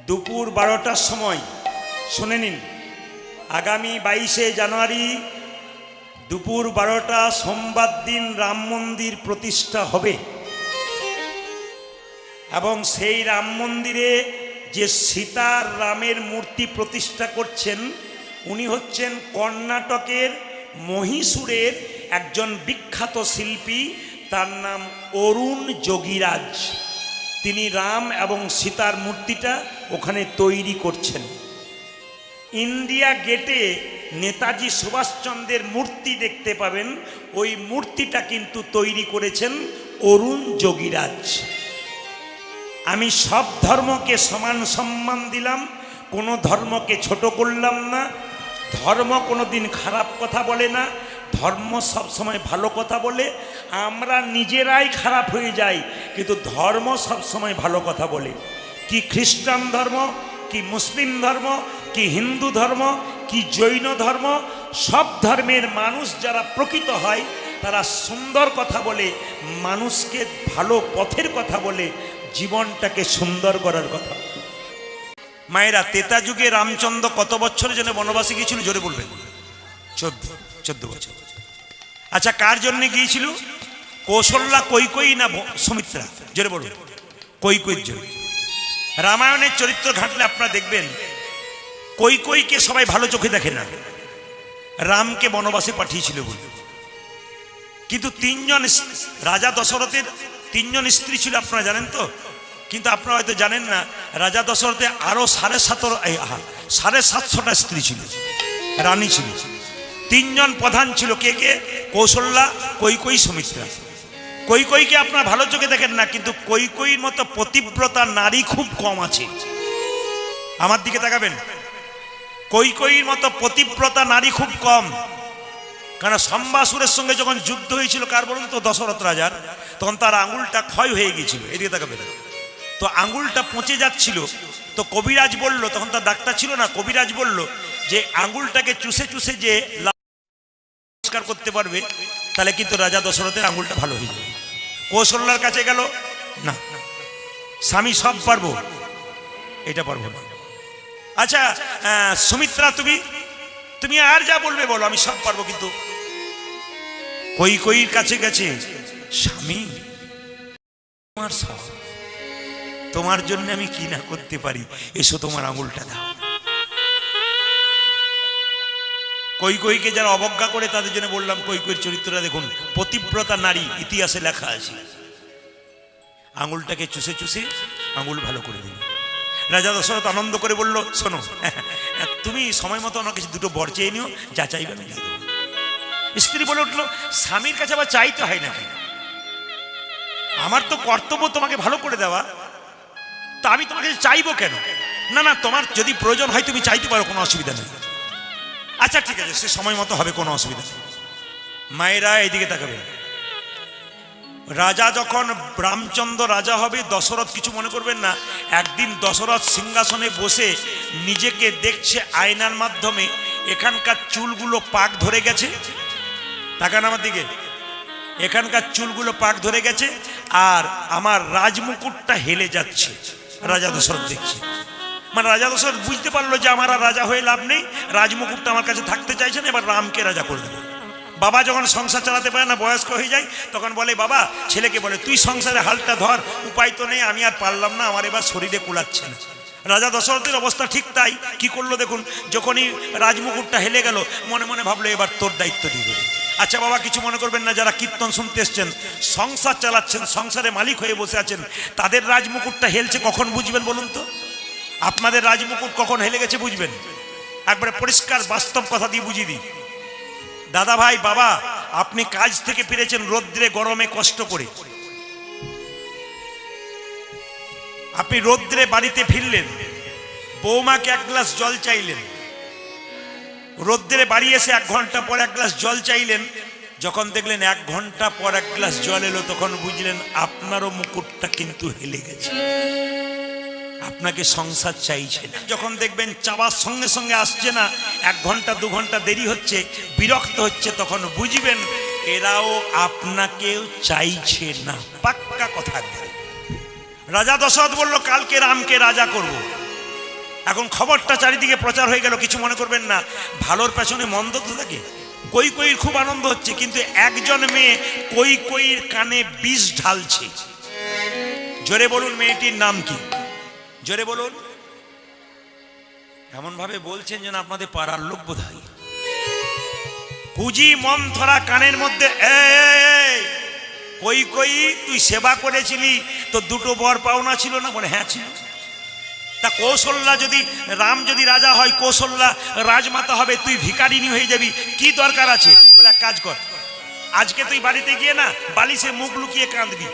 দুপুর 12টার সময় শুনে নিন, আগামী 22শে জানুয়ারি দুপুর 12টা সোমবার দিন রাম মন্দির প্রতিষ্ঠা হবে এবং সেই রাম মন্দিরে যে সীতার রামের মূর্তি প্রতিষ্ঠা করছেন উনি হচ্ছেন কর্ণাটকের মহীশূরের একজন বিখ্যাত শিল্পী, তার নাম অরুণ যোগীরাজ। তিনি রাম এবং সীতার মূর্তিটা ওখানে তৈরি করছেন। ইন্ডিয়া গেটে নেতাজি সুভাষচন্দ্রের মূর্তি দেখতে পাবেন, ওই মূর্তিটা কিন্তু তৈরি করেছেন অরুণ যোগীরাজ। আমি সব ধর্মকে সমান সম্মান দিলাম, কোনো ধর্মকে ছোট করলাম না। ধর্ম কোনো দিন খারাপ কথা বলে না, ধর্ম সবসময় ভালো কথা বলে। আমরা নিজেরাই খারাপ হয়ে যাই, কিন্তু ধর্ম সবসময় ভালো কথা বলে। কি খ্রিস্টান ধর্ম, কি মুসলিম ধর্ম, কি হিন্দু ধর্ম, কি জৈন ধর্ম, সব ধর্মের মানুষ যারা প্রকৃত হয় তারা সুন্দর কথা বলে, মানুষকে ভালো পথের কথা বলে, জীবনটাকে সুন্দর করার কথা। মায়েরা, তেতা যুগে রামচন্দ্র কত বছরের জন্য বনবাসে গিয়েছিল জোরে বলবেন? 14 বছর। আচ্ছা, কার জন্য গিয়েছিল? কৌশল্যা, কৈকেয়ী না সুমিত্রা? জোরে বলুন। কৈকেয়ীর জন্য। রামায়ণের চরিত্র ঘাঁটলে আপনারা দেখবেন কৈকেয়ীকে সবাই ভালো চোখে দেখে না, রামকে বনবাসে পাঠিয়েছিল বলে। কিন্তু রাজা দশরথের 3জন স্ত্রী ছিল, আপনারা জানেন তো? কিন্তু আপনারা হয়তো জানেন না, রাজা দশরথের আরো 750টা স্ত্রী ছিল, রানী ছিল। 3জন প্রধান ছিল, কে কে? কৌশল্যা, কৈকেয়ী, সুমিত্রা। কৈকেয়ীকে আপনারা ভালো চোখে দেখেন না, কিন্তু কৈকেয়ীর মতো পতিব্রতা নারী খুব কম আছে। আমার দিকে তাকাবেন, কৈকেয়ীর মতো পতিব্রতা নারী খুব কম। কারণ সম্বাসুরের সঙ্গে যখন যুদ্ধ হয়েছিল, কার বলুন তো? দশরথ রাজার। তখন তার আঙুলটা ক্ষয় হয়ে গিয়েছিল, এদিকে তাকাবেন। তো আঙুলটা পচে যাচ্ছিল, তো কবিরাজ বলল, তখন তার ডাক্তার ছিল না, কবিরাজ বলল যে আঙুলটাকে চুষে চুষে যে পরিষ্কার করতে পারবে তাহলে কিন্তু রাজা দশরথের আঙুলটা ভালো হয়ে যাবে। কৌশল্যার কাছে গেল, না স্বামী সব পারবো, এটা পারবো না। আচ্ছা সুমিত্রা, তুমি আর যা বলবে বলো, আমি সব পারবো। কিন্তু কৈকেয়ীর কাছে গেছে, স্বামী তোমার সব, তোমার জন্য আমি কি না করতে পারি, এসো তোমার আঙুলটা দাও। কৈকেয়ীকে যারা অবজ্ঞা করে তাদের জন্য বললাম, কৈকেয়ীর চরিত্রটা দেখুন, পতিব্রতা নারী, ইতিহাসে লেখা আছে। আঙুলটাকে চুষে চুষে আঙুল ভালো করে দিল। রাজা দশরথ আনন্দ করে বলল, শোনো, তুমি সময় মতো ওনার কাছে 2টো বর চেয়ে নিও, যা চাইবে আমি দিয়ে দেবো। স্ত্রী বলে উঠলো, স্বামীর কাছে আবার চাইতে হয় নাকি? আমার তো কর্তব্য তোমাকে ভালো করে দেওয়া, তা আমি তোমাকে চাইবো কেন? না না, তোমার যদি প্রয়োজন হয় তুমি চাইতে পারো, কোনো অসুবিধা নেই। আচ্ছা ঠিক আছে, সে সময় মতো হবে, কোনো অসুবিধা নেই। মায়েরা এইদিকে তাকাবে, রাজা যখন রামচন্দ্র রাজা হবে, দশরথ কিছু মনে করবেন না, একদিন দশরথ সিংহাসনে বসে নিজেকে দেখছে আয়নার মাধ্যমে, এখানকার চুলগুলো পাক ধরে গেছে। তাকান আমার দিকে, এখানকার চুলগুলো পাক ধরে গেছে, আর আমার রাজমুকুটটা হেলে যাচ্ছে। রাজা দশরথ দেখছে, মানে রাজা দশরথ বুঝতে পারলো যে আমার আর রাজা হয়ে লাভ নেই, রাজমুকুটটা আমার কাছে থাকতে চাইছে না, এবার রামকে রাজা করে দেবো। বাবা যখন সংসার চালাতে পারে না, বয়স্ক হয়ে যায়, তখন বলে বাবা ছেলেকে বলে, তুই সংসারে হালটা ধর, উপায় তো নেই, আমি আর পারলাম না, আমার এবার শরীরে কুলাচ্ছে না। রাজা দশরথের অবস্থা ঠিক তাই। কি করলো দেখুন, যখনই রাজমুকুটটা হেলে গেল, মনে মনে ভাবলো এবার তোর দায়িত্ব দিয়ে দেবে। আচ্ছা বাবা, কিছু মনে করবেন না, যারা কীর্তন শুনতে এসছেন, সংসার চালাচ্ছেন, সংসারে মালিক হয়ে বসে আছেন, তাদের রাজমুকুটটা হেলছে কখন বুঝবেন বলুন তো? আপনাদের রাজমুকুট কখন হেলে গেছে বুঝবেন? একবারে পরিষ্কার বাস্তব কথা দিয়ে বুঝিয়ে দিই। দাদা ভাই, বাবা, আপনি কাজ থেকে ফিরেছেন রোদ্রে গরমে কষ্ট করে, আপনি রোদ্রে বাড়িতে ফিরলেন, বৌমাকে 1 গ্লাস জল চাইলেন, রোদ্রে বাড়ি এসে 1 ঘন্টা পর 1 গ্লাস জল চাইলেন, যখন দেখলেন 1 ঘন্টা পর 1 গ্লাস জল এলো, তখন বুঝলেন আপনারও মুকুটটা কিন্তু হেলে গেছে, আপনাকে সংসার চাইছে না। যখন দেখবেন চাওয়ার সঙ্গে সঙ্গে আসছে না, 1 ঘন্টা 2 ঘন্টা দেরি হচ্ছে, বিরক্ত হচ্ছে, তখন বুঝবেন এরাও আপনাকেও চাইছে না। পাক্কা কথা। রাজা দশরথ বলল, কালকে রামকে রাজা করব। এখন খবরটা চারিদিকে প্রচার হয়ে গেল, কিছু মনে করবেন না, ভালোর পেছনে মন্দ তো থাকে। কৈকেয়ীর খুব আনন্দ হচ্ছে, কিন্তু একজন মেয়ে কৈকেয়ীর কানে বিষ ঢালছে। জোরে বলুন মেয়েটির নাম কি? জোরে বলুন। এমন ভাবে বলছেন যেন আপনাদের পাড়ার লোক বোধ হয়। কুজি মন্থরা কানের মধ্যে, কৈকেয়ী তুই সেবা করেছিলি, তো দুটো বর পাওনা ছিল না? বলে হ্যাঁ ছিল। তা কৌশল্যা যদি, রাম যদি রাজা হয়, কৌশল্যা রাজমাতা হবে, তুই ভিখারিনী হয়ে যাবি, কি দরকার আছে? বলে এক কাজ কর, আজকে তুই বাড়িতে গিয়ে না বালিশে মুখ লুকিয়ে কাঁদবি।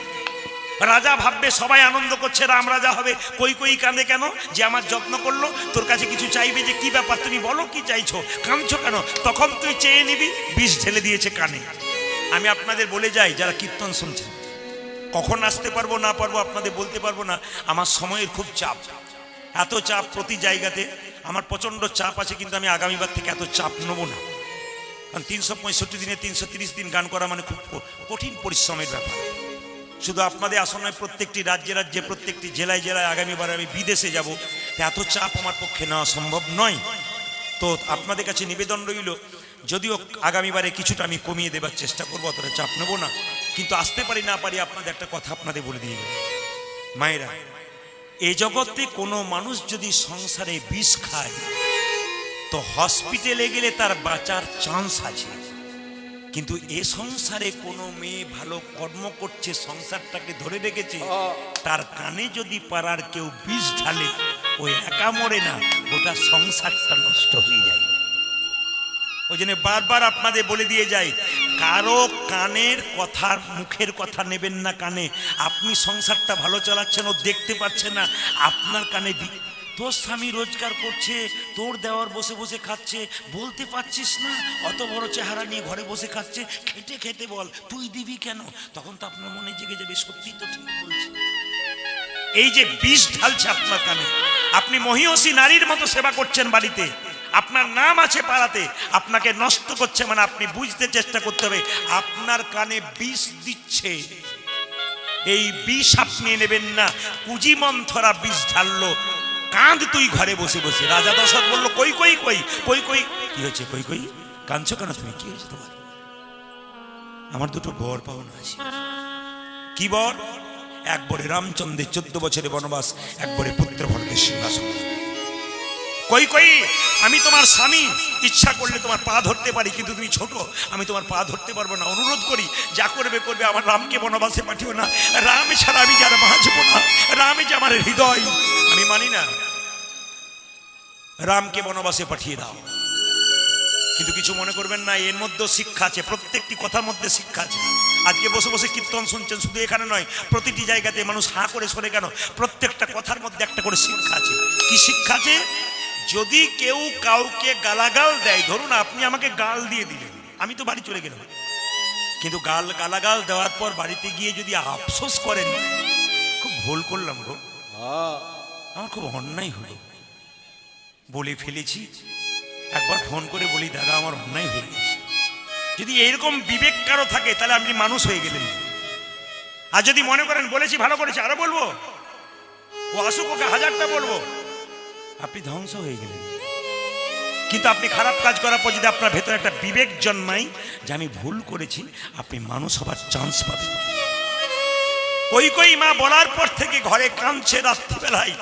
রাজা ভাববে সবাই আনন্দ করছে, রাম রাজা হবে, কৈকেয়ী কাঁদে কেন? যে আমার যত্ন করলো, তোর কাছে কিছু চাইবে, যে কি ব্যাপার তুমি বলো কি চাইছো, কাঁদছো কেন? তখন তুই চেয়ে নিবি, বিষ ঢেলে দিয়েছে কানে। আমি আপনাদের বলে যাই, যারা কীর্তন শুনছেন, কখন আসতে পারবো না পারবো আপনাদের বলতে পারবো না। আমার সময়ের খুব চাপ, এত চাপ প্রতি জায়গাতে, আমার প্রচণ্ড চাপ আছে, কিন্তু আমি আগামীবার থেকে এত চাপ নেবো না। কারণ 365 দিনে 330 দিন গান করা মানে খুব কঠিন পরিশ্রমের ব্যাপার। শুধু আপনাদের আসন নয়, প্রত্যেকটি রাজ্যে রাজ্যে, প্রত্যেকটি জেলায় জেলায় আগামীবার আমি বিদেশে যাব, এত চাপ আমার পক্ষে নেওয়া সম্ভব নয়। তো আপনাদের কাছে নিবেদন রইল, যদিও আগামীবারে কিছুটা আমি কমিয়ে দেবার চেষ্টা করবো, অতটা চাপ নেব না, কিন্তু আসতে পারি না পারি আপনাদের একটা কথা আপনাদের বলে দিয়ে যাই। মায়েরা, এ জগতে কোনো মানুষ যদি সংসারে বিষ খায়, তো হসপিটালে গেলে তার বাঁচার চান্স আছে। কিন্তু এ সংসারে কোনো মেয়ে ভালো কর্ম করছে, সংসারটাকে ধরে রেখেছে, তার কানে যদি পাড়ার কেউ বিষ ঢালে, ওই একা মরে না, গোটা সংসারটা নষ্ট হয়ে যায়। ওই জন্য বারবার আপনাদের বলে দিয়ে যাই, কারো কানের কথা, মুখের কথা নেবেন না কানে। আপনি সংসারটা ভালো চালাচ্ছেন, ও দেখতে পাচ্ছে না, আপনার কানে তোর স্বামী রোজগার করছে, তোর দেওয়ার বসে বসে খাচ্ছে, বলতে পারছিস না, অত বড় চেহারা নিয়ে ঘরে বসে খাচ্ছে, খেটে খেতে বল, তুই দিবি কেন? তখন তো আপনার মনে জেগে যাবে, সত্যি তো ঠিক বলছে। এই যে বিষ ঢালছে আপনার কানে, আপনি মহিষী নারীর মতো সেবা করছেন বাড়িতে, আপনার নাম আছে পাড়াতে, আপনাকে নষ্ট করছে, মানে আপনি বুঝতে চেষ্টা করতে হবে আপনার কানে বিষ দিচ্ছে। এই বিষ আপনি নেবেন না। কুজি মন্থরা বিষ ঢাললো, কাঁদ তুই ঘরে বসে বসে। রাজা দশরথ বললো, কৈকেয়ী কই, কৈকেয়ী কি হয়েছে? কৈকেয়ী কাঁদছো কেন তুমি? কি হয়েছে তোমার? আমার দুটো বর পাওনা আছে। কি বর? এক বরে রামচন্দ্রের 14 বছরের বনবাস, এক বরে পুত্র ভরতের সিংহাসন। কৈকেয়ী, আমি তোমার স্বামী, ইচ্ছা করলে তোমার পা ধরতে পারি, কিন্তু তুমি ছোট, আমি তোমার পা ধরতে পারবো না। অনুরোধ করি, যা করবে করবে, আমার রামকে বনবাসে পাঠিও না। রাম ছাড়া আমি যারা বাঁচবো না, রামে যে আমার হৃদয়, আমি মানি না। রামকে বনবাসে পাঠিয়ে দাও। কিন্তু কিছু মনে করবেন না, এর মধ্যেও শিক্ষা আছে, প্রত্যেকটি কথার মধ্যে শিক্ষা আছে। আজকে বসে বসে কীর্তন শুনছেন, শুধু এখানে নয়, প্রতিটি জায়গাতে মানুষ হাঁ করে সরে কেন, প্রত্যেকটা কথার মধ্যে একটা করে শিক্ষা আছে। কি শিক্ষা আছে? যদি কেউ কাউকে গালাগাল দেয়, ধরুন আপনি আমাকে গাল দিয়ে দিলেন, আমি তো বাড়ি চলে গেলাম, কিন্তু গালাগাল দেওয়ার পর বাড়িতে গিয়ে যদি আফসোস করেন, খুব ভুল করলাম গো, আমার খুব অন্যায় হলো, বলে ফেলেছি, একবার ফোন করে বলি, দাদা আমার অন্যায় হয়ে গেছে। যদি এরকম বিবেক কারো থাকে, তাহলে আপনি মানুষ হয়ে গেলেন। আর যদি মনে করেন বলেছি ভালো করেছি, আরো বলবো, ও আসুক, ওকে 1000টা বলবো, আপনি ধ্বংস হয়ে গেলেন। কিন্তু আপনি খারাপ কাজ করার পর যদি আপনার ভেতরে একটা বিবেক জন্মায় যে আমি ভুল করেছি, আপনি মানুষ হবার চান্স পাবেন। কৈকেয়ী মা বলার পর থেকে ঘরে কাঁদছে রাত্রিবেলায়,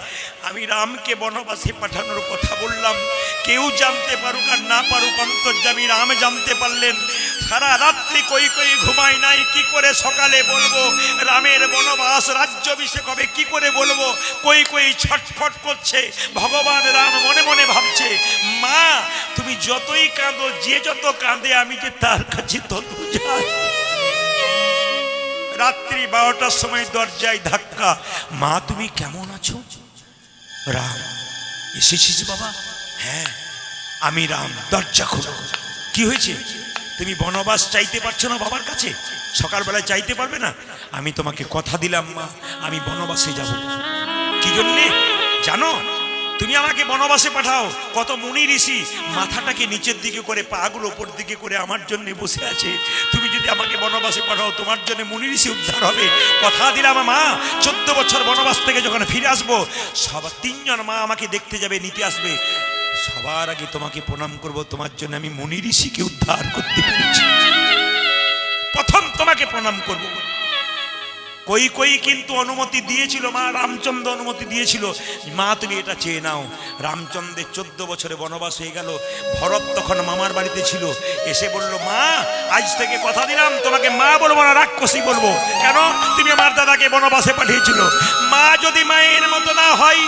আমি রামকে বনবাসে পাঠানোর কথা বললাম, কেউ জানতে পারুক আর না পারুক, অন্তর্যামী রাম জানতে পারলেন। সারা রাত্রি কৈকেয়ী ঘুমায় নাই, কি করে সকালে বলবো রামের বনবাস, রাজ্যাভিষেক হবে, কি করে বলবো? কৈকেয়ী ছটফট করছে, ভগবান রাম মনে মনে ভাবছে, মা তুমি যতই কাঁদো, যে যত কাঁদে, আমি যে তার কাছে তত যাই। রাত্রি 12টার সময় দরজায় ধাক্কা, মা তুমি কেমন আছো? রাম, এসেছিস বাবা? হ্যাঁ আমি রাম, দরজা খোলো। কি হয়েছে? তুমি বনবাস চাইতে পারছো না বাবার কাছে, সকালবেলায় চাইতে পারবে না? আমি তোমাকে কথা দিলাম মা, আমি বনবাসে যাব। কি জন্যে জানো? তুমি আমাকে বনবাসে পাঠাও। কত মুনি ঋষি মাথাটাকে নিচের দিকে করে পাগুলো উপর দিকে করে আমার জন্য বসে আছে। তুমি যদি আমাকে বনবাসে পাঠাও তোমার জন্য মুনি ঋষি উদ্ধার হবে। কথা দিলাম মা, 14 বছর বনবাস থেকে যখন ফিরে আসবো সব 3 জন মা আমাকে দেখতে যাবে, নিতে আসবে। সবার আগে তোমাকে প্রণাম করব, তোমার জন্য আমি মুনি ঋষিকে উদ্ধার করতে পেরেছি। প্রথম তোমাকে প্রণাম করব। কই কিন্তু অনুমতি দিয়েছিল, মা রামচন্দ্র অনুমতি দিয়েছিল, মা তুমি এটা চেয়ে নাও। রামচন্দ্রের 14 বছরে বনবাস হয়ে গেল। ভরত তখন মামার বাড়িতে ছিল, এসে বলল মা আজ থেকে কথা দিলাম তোমাকে মা বলবো না, রাক্ষসী বলবো। কেন? তুমি আমার দাদাকে বনবাসে পাঠিয়েছিল। মা যদি মায়ের মতো না হয়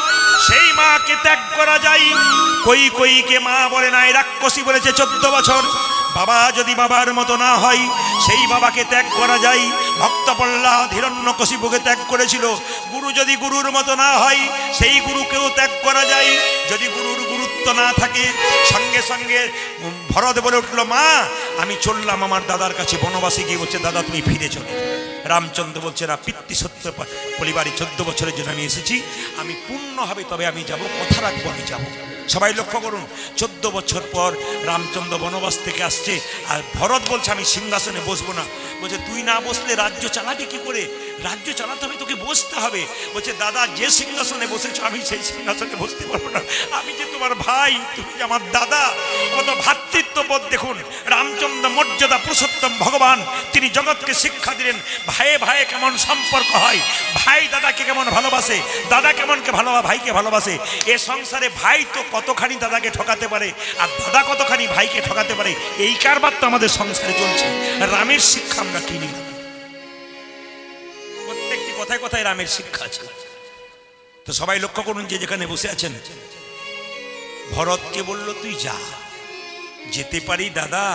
সেই মাকে ত্যাগ করা যায়। কইকে মা বলে নাই, রাক্ষসী বলেছে 14 বছর। বাবা যদি বাবার মতো না হয় সেই বাবাকে ত্যাগ করা যায়। ভক্ত প্রহ্লাদ হিরণ্যকশিপুকে ত্যাগ করেছিল। গুরু যদি গুরুর মতো না হয় সেই গুরুকেও ত্যাগ করা যায়। যদি গুরুর গুরুত্ব না থাকে, সঙ্গে সঙ্গে ভরত বলে উঠল মা আমি চললাম আমার দাদার কাছে বনবাসে গিয়ে। বলছে দাদা তুমি ফিরে চলো। রামচন্দ্র বলছে না, পিতৃসত্য পরিবারে 14 বছরের জন্য আমি এসেছি, আমি পূর্ণ হবে তবে আমি যাব, কথা রাখবো আমি যাব। সবাই লক্ষ্য করুন, 14 বছর পর রামচন্দ্র বনবাস থেকে আসছে, আর ভরত বলছে আমি সিংহাসনে বসবো না। বলছে তুই না বসলে রাজ্য চালাবি কি করে? রাজ্য চালাতে হবে, তোকে বসতে হবে। বলছে দাদা যে সিংহাসনে বসেছো আমি সেই সিংহাসনে বসতে পারবো না, আমি যে তোমার ভাই, তুমি আমার দাদা। কত ভ্রাতৃত্ববোধ দেখুন। রামচন্দ্র মর্যাদা পুরুষোত্তম ভগবান, তিনি জগৎকে শিক্ষা দিলেন ভাইয়ে ভাইয়ে কেমন সম্পর্ক হয়, ভাই দাদাকে কেমন ভালোবাসে, দাদা কেমনকে ভাইকে ভালোবাসে। এ সংসারে ভাই তো কতখানি দাদাকে ঠকাতে পারে, আর দাদা কতখানি ভাইকে ঠকাতে পারে, এই কারবার তো আমাদের সংসারে চলছে। রামের শিক্ষা আমরা কিনি, প্রত্যেকটি কথায় কথায় রামের শিক্ষা আছে। তো সবাই লক্ষ্য করুন, যে যেখানে বসে আছেন, ভরতকে বলল তুই যা, যেতে পারি দাদা,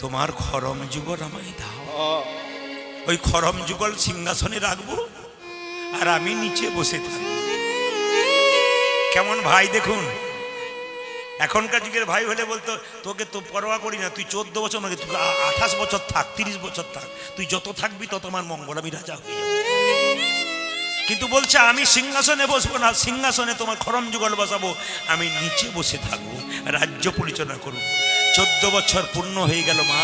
তোমার খরম যুগল আমায় দাও। ওই খরম যুগল সিংহাসনে রাখবো আর আমি নিচে বসে থাকবো। কেমন ভাই দেখুন। এখনকার যুগের ভাই হলে বলতো তোকে তো পরোয়া করি না, তুই 14 বছর নয়, তুই 28 বছর থাক, 30 বছর থাক, তুই যত থাকবি তত আমার মঙ্গল, আমি রাজা হয়ে যাবো। কিন্তু বলছে আমি সিংহাসনে বসবো না, সিংহাসনে তোমার খরম যুগল বসাবো, আমি নিচে বসে থাকবো, রাজ্য পরিচালনা করবো। 14 বছর পূর্ণ হয়ে গেল। মা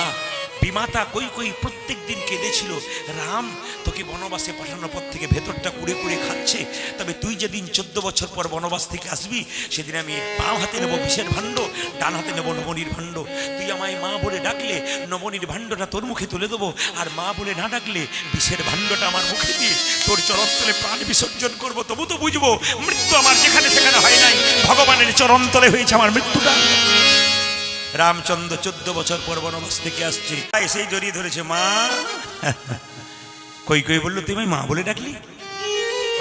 বিমাতা কই প্রত্যেক দিন কেঁদেছিল, রাম তোকে বনবাসে পাঠানোর পর থেকে ভেতরটা কুড়ে কুড়ে খাচ্ছে, তবে তুই যেদিন 14 বছর পর বনবাস থেকে আসবি সেদিন আমি বাম হাতে নেবো বিষের ভাণ্ড, ডান হাতে নেবো নবনীর ভাণ্ড। তুই আমায় মা বলে ডাকলে নবনীর ভাণ্ডটা তোর মুখে তুলে দেবো, আর মা বলে না ডাকলে বিষের ভাণ্ডটা আমার মুখে দিয়ে তোর চরণতলে প্রাণ বিসর্জন করবো। তবু তো বুঝবো মৃত্যু আমার যেখানে সেখানে হয় নাই, ভগবানের চরণতলে হয়েছে আমার মৃত্যুটা। রামচন্দ্র 14 বছর পর বনবাস থেকে আসছে, এসেই জড়িয়ে ধরেছে মা। কই বললো তুই আমায় মা বলে ডাকলি,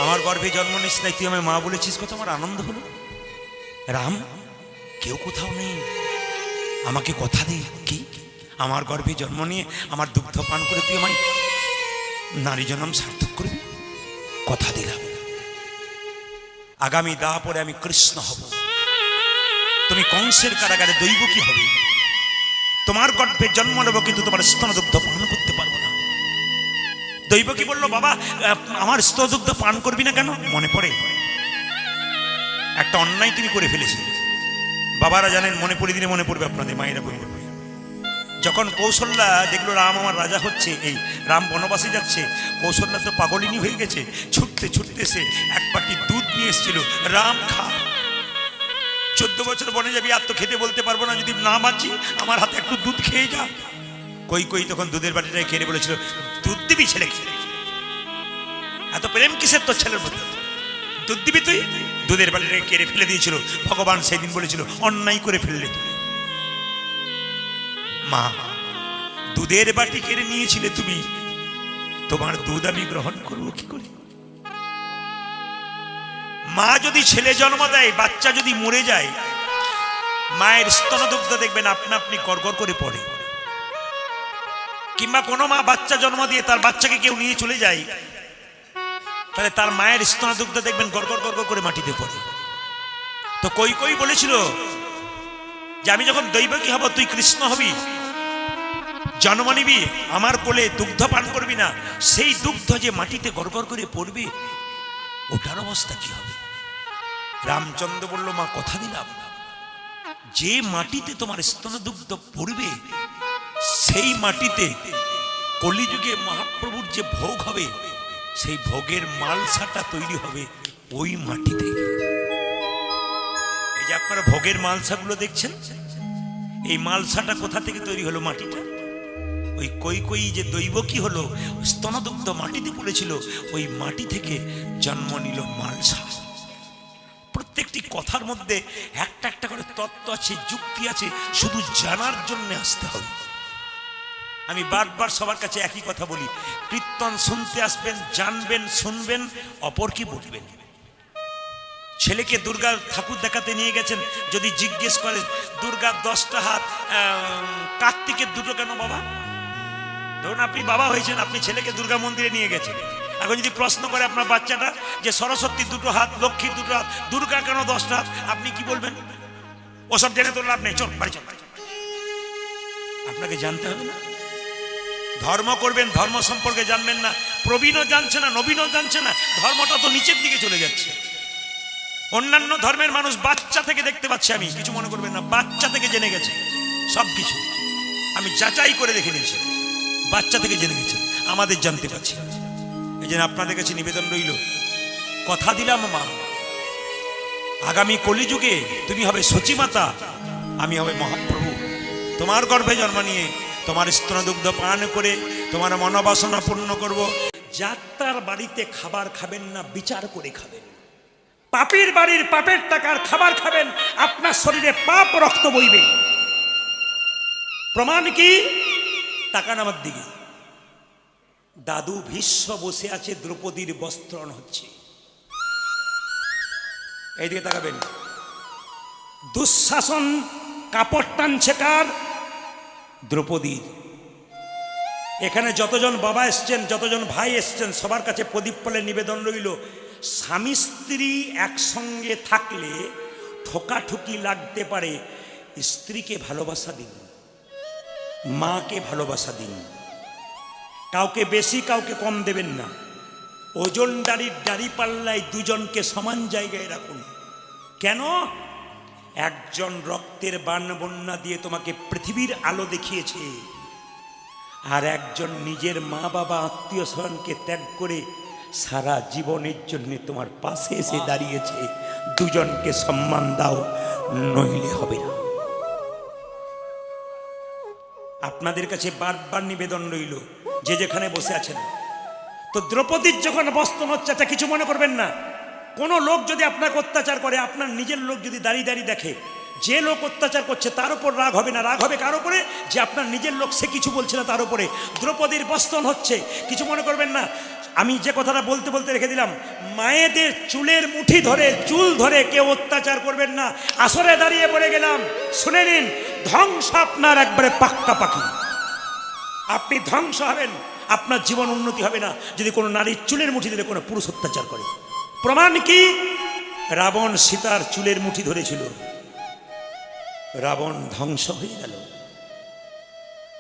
আমার গর্ভে জন্ম নিস নাই, তুই আমায় মা বলেছিস, কত আমার আনন্দ হলো। রাম কেউ কোথাও নেই, আমাকে কথা দে, কি আমার গর্ভে জন্ম নিয়ে আমার দুগ্ধ পান করে তুই আমায় নারী জন্ম সার্থক করবি, কথা দিলাম। আগামী দা পরে আমি কৃষ্ণ হব, তুমি কংসের কারাগারে দৈব কি হবে, তোমার গর্ভে জন্ম নেব কিন্তু তোমার স্তনদুগ্ধ পান করতে পারবো না। দৈব কি বললো বাবা আমার স্তনদুগ্ধ পান করবি না কেন? মনে পড়ে একটা অন্যায় তিনি করে ফেলেছেন। বাবারা জানেন, মনে পড়ে দিনে মনে পড়বে আপনাদের, মায়েরা বলবে। যখন কৌশল্যা দেখলো রাম আমার রাজা হচ্ছে, এই রাম বনবাসে যাচ্ছে, কৌশল্যা তো পাগলিনী হয়ে গেছে, ছুটতে ছুটতে সে এক বাটি দুধ নিয়ে এসেছিল, রাম খা, 14 বছর বনে যাবি, আর তো খেতে বলতে পারবো না, যদি না বাঁচি আমার হাতে একটু দুধ খেয়ে যা। কই তখন দুধের বাটিটাই খেয়ে বলেছিল দুধ দিবি ছেলে, এত প্রেম কিসের তোর ছেলের মধ্যে, দুধ দিবি তুই? দুধের বাটিটাকে কেড়ে ফেলে দিয়েছিল। ভগবান সেদিন বলেছিল অন্যায় করে ফেললে মা, দুধের বাটি কেড়ে নিয়েছিলে তুমি, তোমার দুধ আমি গ্রহণ করবো কি করে? মা যদি ছেলে জন্ম দেয়, বাচ্চা যদি মরে যায়, মায়ের স্তনদুগ্ধ দেখবেন আপনা আপনি গড়গড় করে পড়ে। কিংবা কোনো মা বাচ্চা জন্ম দিয়ে তার বাচ্চাকে কেউ নিয়ে চলে যায়, তাহলে তার মায়ের স্তনদুগ্ধ দেখবেন গড়গড় গড়গড় করে মাটিতে পড়ে। তো কই বলেছিল যে আমি যখন দৈবকী হব তুই কৃষ্ণ হবি, জন্ম নিবি, আমার কোলে দুগ্ধ পান করবি না, সেই দুগ্ধ যে মাটিতে গড়গড় করে পড়বে, ওটার অবস্থা কি হবে? রামচন্দ্র বলল, মা কথা দিলাম, যে মাটিতে তোমার স্তনদুগ্ধ পড়বে সেই মাটিতে কলিযুগে মহাপ্রভুর যে ভোগ হবে সেই ভোগের মালসাটা তৈরি হবে ওই মাটি থেকে। এই যে আপনারা ভোগের মালসাগুলো দেখছেন, এই মালসাটা কোথা থেকে তৈরি হলো? মাটিটা ওই কই যে দৈব কি হলো, স্তনদুগ্ধ মাটিতে পড়েছিল, ওই মাটি থেকে জন্ম নিল মালসা। প্রত্যেকটি কথার মধ্যে একটা একটা করে তত্ত্ব আছে, যুক্তি আছে, শুধু জানার জন্য আসতে হবে। আমি বারবার সবার কাছে একই কথা বলি, কীর্তন শুনতে আসবেন, জানবেন, শুনবেন, অপর কি বলবেন। ছেলেকে দুর্গা ঠাকুর দেখাতে নিয়ে গেছেন, যদি জিজ্ঞেস করে দুর্গার 10টা হাত, কার্তিকের 2টো কেন বাবা? ধরুন আপনি বাবা হয়েছেন, আপনি ছেলেকে দুর্গা মন্দিরে নিয়ে গেছেন, এখন যদি প্রশ্ন করে আপনার বাচ্চাটা যে সরস্বতী 2টো হাত, লক্ষ্মীর 2টো হাত, দুর্গা কেন 10টা হাত, আপনি কি বলবেন? ওসব জেনে তোর লাভ নেই, চল বাড়ি চল। আপনাকে জানতে হবে না, ধর্ম করবেন, ধর্ম সম্পর্কে জানবেন না, প্রবীণও জানছে না, নবীনও জানছে না, ধর্মটা তো নিচের দিকে চলে যাচ্ছে। অন্যান্য ধর্মের মানুষ বাচ্চা থেকে দেখতে পাচ্ছে, আমি কিছু মনে করবেন না, বাচ্চা থেকে জেনে গেছে সব কিছু, আমি যাচাই করে দেখে নিয়েছি, বাচ্চা থেকে জেনে গেছে, আমাদের জানতে পারছি। এই জন্য আপনাদের কাছে নিবেদন রইল, কথা দিলাম মা, আগামী কলিযুগে তুমি হবে সচিমাতা, আমি হবে মহাপ্রভু, তোমার গর্ভে জন্ম নিয়ে তোমার স্তনদুগ্ধ পান করে তোমার মনোবাসনা পূর্ণ করব। যাত্রার বাড়িতে খাবার খাবেন না, বিচার করে খাবেন। পাপীর বাড়ির পাপের টাকার খাবার খাবেন, আপনার শরীরে পাপ রক্ত বইবে। প্রমাণ কি? টাকা নামার দিকে দাদু ভীষ্ম বসে আছে, দ্রৌপদীর বস্ত্রণ হচ্ছে, এইদিকে তাকাবেন। দুঃশাসন কাপড় টানছে কার? দ্রৌপদীর। এখানে যতজন বাবা এসছেন, যতজন ভাই এসছেন, সবার কাছে প্রদীপ ফলে নিবেদন রইল, স্বামী স্ত্রী একসঙ্গে থাকলে ঠোকাঠুকি লাগতে পারে, স্ত্রীকে ভালোবাসা দিন, মাকে ভালোবাসা দিন, কাউকে বেশি কাউকে কম দেবেন না। ওজন দাড়ি পাল্লায় দুজনকে সমান জায়গায় রাখুন। কেন? একজন রক্তের বান বন্যা দিয়ে তোমাকে পৃথিবীর আলো দেখিয়েছে, আর একজন নিজের মা বাবা আত্মীয় স্বজনকে ত্যাগ করে সারা জীবনের জন্য তোমার পাশে এসে দাঁড়িয়েছে। দুজনকে সম্মান দাও, নইলে হবে না। আপনাদের কাছে বারবার নিবেদন রইল, যে যেখানে বসে আছেন, তো দ্রৌপদীর যখন বস্ত্র হচ্ছে, এটা কিছু মনে করবেন না। কোনো লোক যদি আপনাকে অত্যাচার করে, আপনার নিজের লোক যদি দাঁড়িয়ে দাঁড়িয়ে দেখে, যে লোক অত্যাচার করছে তার উপর রাগ হবে না, রাগ হবে কার উপরে? যে আপনার নিজের লোক, সে কিছু বলছে না তার উপরে। দ্রৌপদীর বস্ত্রণ হচ্ছে, কিছু মনে করবেন না। আমি যে কথাটা বলতে বলতে রেখে দিলাম, মায়েদের চুলের মুঠি ধরে, চুল ধরে কেউ অত্যাচার করবেন না। আসরে দাঁড়িয়ে পড়ে গেলাম, শুনে নিন, ধ্বংস আপনার একবারে পাক্কাপাকি। আপনি ধ্বংস হবেন, আপনার জীবন উন্নতি হবে না যদি কোনো নারীর চুলের মুঠি ধরে কোনো পুরুষ অত্যাচার করে। প্রমাণ কি? রাবণ সীতার চুলের মুঠি ধরেছিল, রাবণ ধ্বংস হয়ে গেল।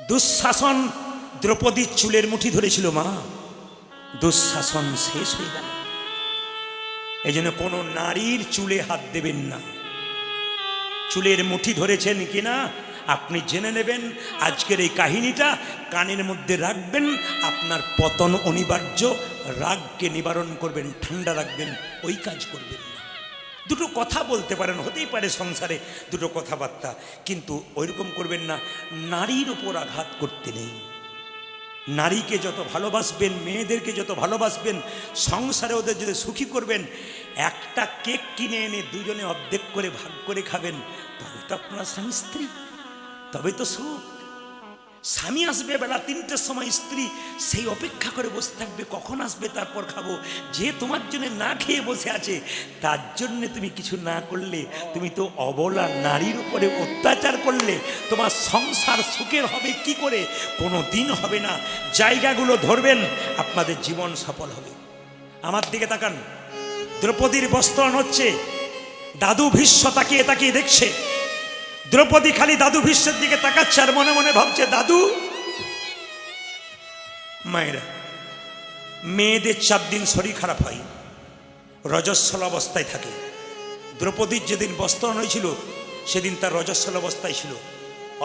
দুঃশাসন দ্রৌপদীর চুলের মুঠি ধরেছিল, মা, দুঃশাসন শেষ হয়ে গেল। এই জন্য কোনো নারীর চুলে হাত দেবেন না। চুলের মুঠি ধরেছেন কিনা আপনি জেনে নেবেন। আজকের এই কাহিনীটা কানের মধ্যে রাখবেন, আপনার পতন অনিবার্য। রাগকে নিবারণ করবেন, ঠান্ডা রাখবেন, ওই কাজ করবেন না। দুটো কথা বলতে পারেন, হতেই পারে সংসারে দুটো কথাবার্তা, কিন্তু ওইরকম করবেন না। নারীর উপর আঘাত করতে নেই। নারীকে যত ভালোবাসবেন, মেয়েদেরকে যত ভালোবাসবেন, সংসারে ওদের যদি সুখী করবেন, একটা কেক কিনে এনে দুজনে অর্ধেক করে ভাগ করে খাবেন, তবে তো আপনার স্বামী স্ত্রী, তবে তো সুখ। স্বামী আসবে বেলা 3টের সময়, স্ত্রী সেই অপেক্ষা করে বসে থাকবে কখন আসবে তারপর খাবো। যে তোমার জন্য না খেয়ে বসে আছে, তার জন্যে তুমি কিছু না করলে তুমি তো অবলা, নারীর উপরে অত্যাচার করলে তোমার সংসার সুখের হবে কি করে? কোনো দিন হবে না। জায়গাগুলো ধরবেন, আপনাদের জীবন সফল হবে। আমার দিকে তাকান, দ্রৌপদীর বস্ত্রণ হচ্ছে, দাদু ভীষ্ম তাকিয়ে তাকিয়ে দেখছে। দ্রৌপদী খালি দাদু ভীষ্মের দিকে তাকাচ্ছে আর মনে মনে ভাবছে, দাদু। মায়েরা, মেয়েদের 4 দিন শরীর খারাপ হয়, রজস্বল অবস্থায় থাকে। দ্রৌপদীর যেদিন বস্ত্রহরণ হয়েছিল সেদিন তার রজস্বল অবস্থায় ছিল।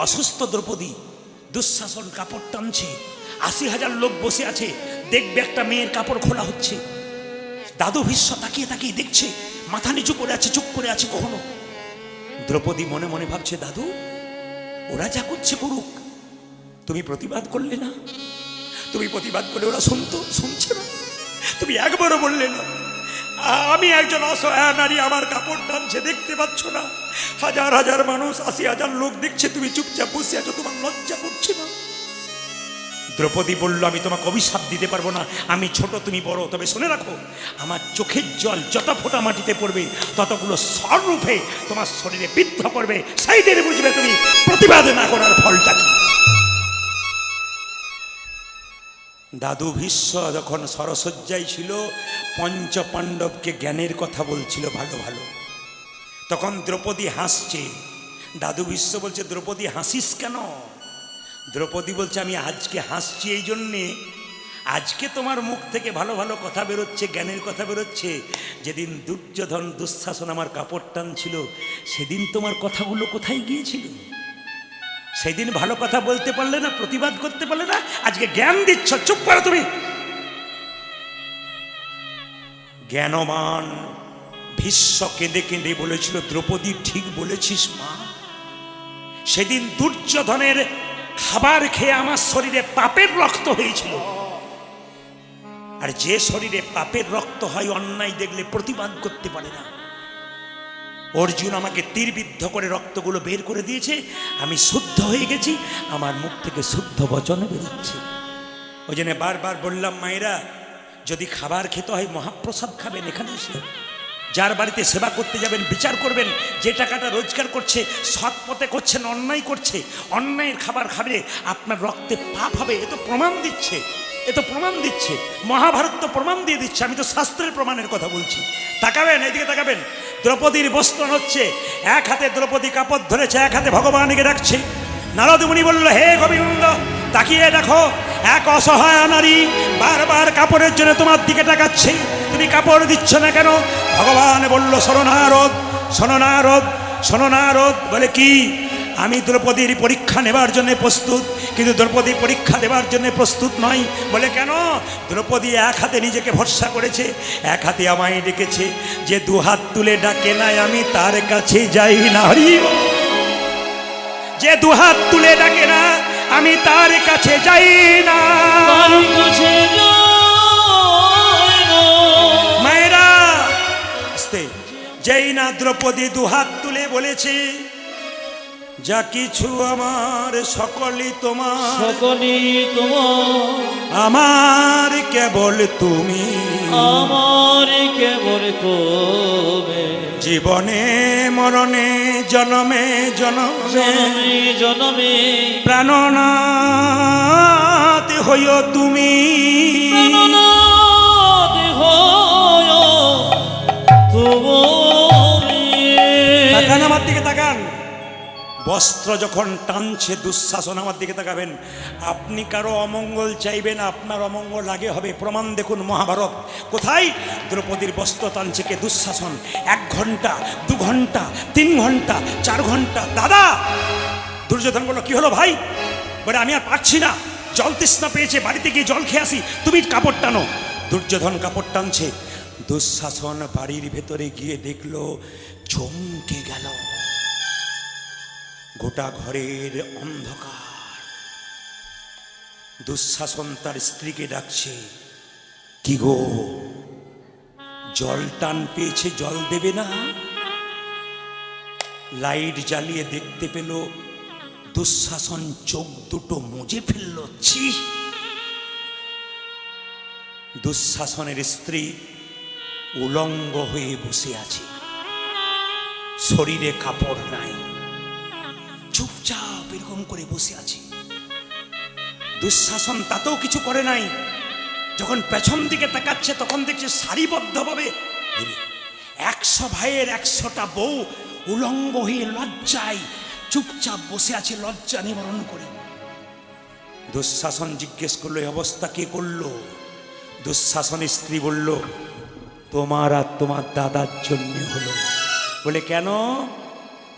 অসুস্থ দ্রৌপদী, দুঃশাসন কাপড় টানছে, ৮০,০০০ লোক বসে আছে, দেখবে একটা মেয়ের কাপড় খোলা হচ্ছে। দাদু ভীষ্ম তাকিয়ে তাকিয়ে দেখছে, মাথা নিচু করে আছে, চুপ করে আছে। কখনো দ্রৌপদী মনে মনে ভাবছে, দাদু ওরা যা করছে করুক, তুমি প্রতিবাদ করলে না? তুমি প্রতিবাদ করলে ওরা শুনছে না? তুমি একবারও বললে না আমি একজন অসহায় নারী, আমার কাপড় টানছে, দেখতে পাচ্ছ না? হাজার হাজার মানুষ, ৮০,০০০ লোক দেখছে, তুমি চুপচাপ বসে আছো, তোমার লজ্জা করছে না? দ্রৌপদী বলল, আমি তোমাকে অভিশাপ দিতে পারবো না, আমি ছোট তুমি বড়, তবে শুনে রাখো আমার চোখের জল যত ফোঁটা মাটিতে পড়বে ততগুলো স্বরূপে তোমার শরীরে বিদ্ধ করবে, সেই দিনে বুঝবে তুমি প্রতিবাদ না করার ফলটা কি। দাদু ভীষ্ম যখন সরসজ্জায় ছিল, পঞ্চ পাণ্ডবকে জ্ঞানের কথা বলছিল ভালো ভালো, তখন দ্রৌপদী হাসছে। দাদু ভীষ্ম বলছে, দ্রৌপদী হাসিস কেন? দ্রৌপদী বলছে, আমি আজকে হাসছি এই জন্যে, আজকে তোমার মুখ থেকে ভালো ভালো কথা বেরোচ্ছে, জ্ঞানের কথা বেরোচ্ছে। যেদিন দুর্যোধন দুঃশাসন আমার কাপড় টানছিল, সেদিন তোমার কথাগুলো কোথায় গিয়েছিল? সেদিন ভালো কথা বলতে পারলে না, প্রতিবাদ করতে পারলে না, আজকে জ্ঞান দিচ্ছ। চুপ করো তুমি। জ্ঞানবান ভীষ্ম কেঁদে কেঁদে বলেছিল, দ্রৌপদী ঠিক বলেছিস মা, সেদিন দুর্যোধনের খাবার খেয়ে আমার শরীরে পাপের রক্ত হয়েছিল, আর যে শরীরে পাপের রক্ত হয় অন্যায় দেখলে প্রতিবাদ করতে পারে না। অর্জুন আমাকে তীরবিদ্ধ করে রক্তগুলো বের করে দিয়েছে, আমি শুদ্ধ হয়ে গেছি, আমার মুখ থেকে শুদ্ধ বচন বেরোচ্ছে। ওই জন্য বারবার বললাম, মায়েরা যদি খাবার খেতে হয় মহাপ্রসাদ খাবেন, এখানে এসে যার বাড়িতে সেবা করতে যাবেন বিচার করবেন, যে টাকাটা রোজগার করছে সৎ পথে করছেন, অন্যায় করছে, অন্যায়ের খাবার খাবে আপনার রক্তে পাপ হবে। এ তো প্রমাণ দিচ্ছে, এ তো প্রমাণ দিচ্ছে, মহাভারত তো প্রমাণ দিয়ে দিচ্ছে, আমি তো শাস্ত্রের প্রমাণের কথা বলছি। তাকাবেন, এইদিকে তাকাবেন। দ্রৌপদীর বস্ত্র হচ্ছে, এক হাতে দ্রৌপদী কাপড় ধরেছে, এক হাতে ভগবানকে ডাকছে। নারদ মুনি বলল, হে গোবিন্দ তাকিয়ে দেখো, এক অসহায় নারী বারবার কাপড়ের জন্য তোমার দিকে তাকাচ্ছে, তুমি কাপড় দিচ্ছ না কেন? ভগবান বলল, শোনো নারদ, শোনো নারদ, শোনো নারদ। বলে কি? আমি দ্রৌপদীর পরীক্ষা নেবার জন্য প্রস্তুত, কিন্তু দ্রৌপদী পরীক্ষা দেবার জন্য প্রস্তুত নয়। বলে কেন? দ্রৌপদী এক হাতে নিজেকে ভরসা করেছে, এক হাতে আমায় ডেকেছে, যে দুহাত তুলে ডাকে নাই আমি তার কাছে যাই না। হরি, যে দুহাত তুলে ডাকে না আমি তার কাছে যাই না। মায়েরা যেই না দ্রৌপদী দুহাত তুলে বলেছে, যা কিছু আমার সকলই তোমার, সকলই তোমার, আমার কেবল তুমি, আমার কেবল তুমি, জীবনে মরণে জনমে জনমে জনমে প্রাণনাথ হইও তুমি, প্রাণনাথ হইও তুমি। তাকান আমার দিকে, তাকান। বস্ত্র যখন টানছে দুঃশাসন, আমার দিকে তাকাবেন। আপনি কারো অমঙ্গল চাইবেন, আপনার অমঙ্গল আগে হবে। প্রমাণ দেখুন মহাভারত। কোথায়? দ্রৌপদীর বস্ত্র টানছে কে? দুঃশাসন। 1 ঘন্টা, 2 ঘন্টা, 3 ঘন্টা, 4 ঘন্টা। দাদা, দুর্যোধন বলল, কি হলো ভাই? বলে, আমি আর পারছি না, জল তৃষ্ণা পেয়েছে, বাড়িতে গিয়ে জল খেয়ে আসি, তুমি কাপড় টানো। দুর্যোধন কাপড় টানছে, দুঃশাসন বাড়ির ভেতরে গিয়ে দেখলো, চমকে গেল। গোটা ঘরের অন্ধকার। দুঃশাসন তার স্ত্রীকে ডাকছে, কি গো, জল টান পেয়েছে, জল দেবে না? লাইট জ্বালিয়ে দেখতে পেল দুঃশাসন চোখ দুটো মুজে ফেলল। ছি! দুঃশাসনের স্ত্রী উলঙ্গ হয়ে বসে আছে, শরীরে কাপড় নাই, চুপচাপ এরকম করে বসে আছে। দুঃশাসন তাতেও কিছু করে নাই। যখন পেছন দিকে তাকাচ্ছে তখন দেখছে সারিবদ্ধভাবে 100 ভাইয়ের 100টা বউ উলঙ্গ হয়ে লজ্জায় চুপচাপ বসে আছে, লজ্জা নিবারণ করে। দুঃশাসন জিজ্ঞেস করলো, এই অবস্থা কে করলো? দুঃশাসনের স্ত্রী বলল, তোমার আর তোমার দাদার জন্য হলো। বলে কেন?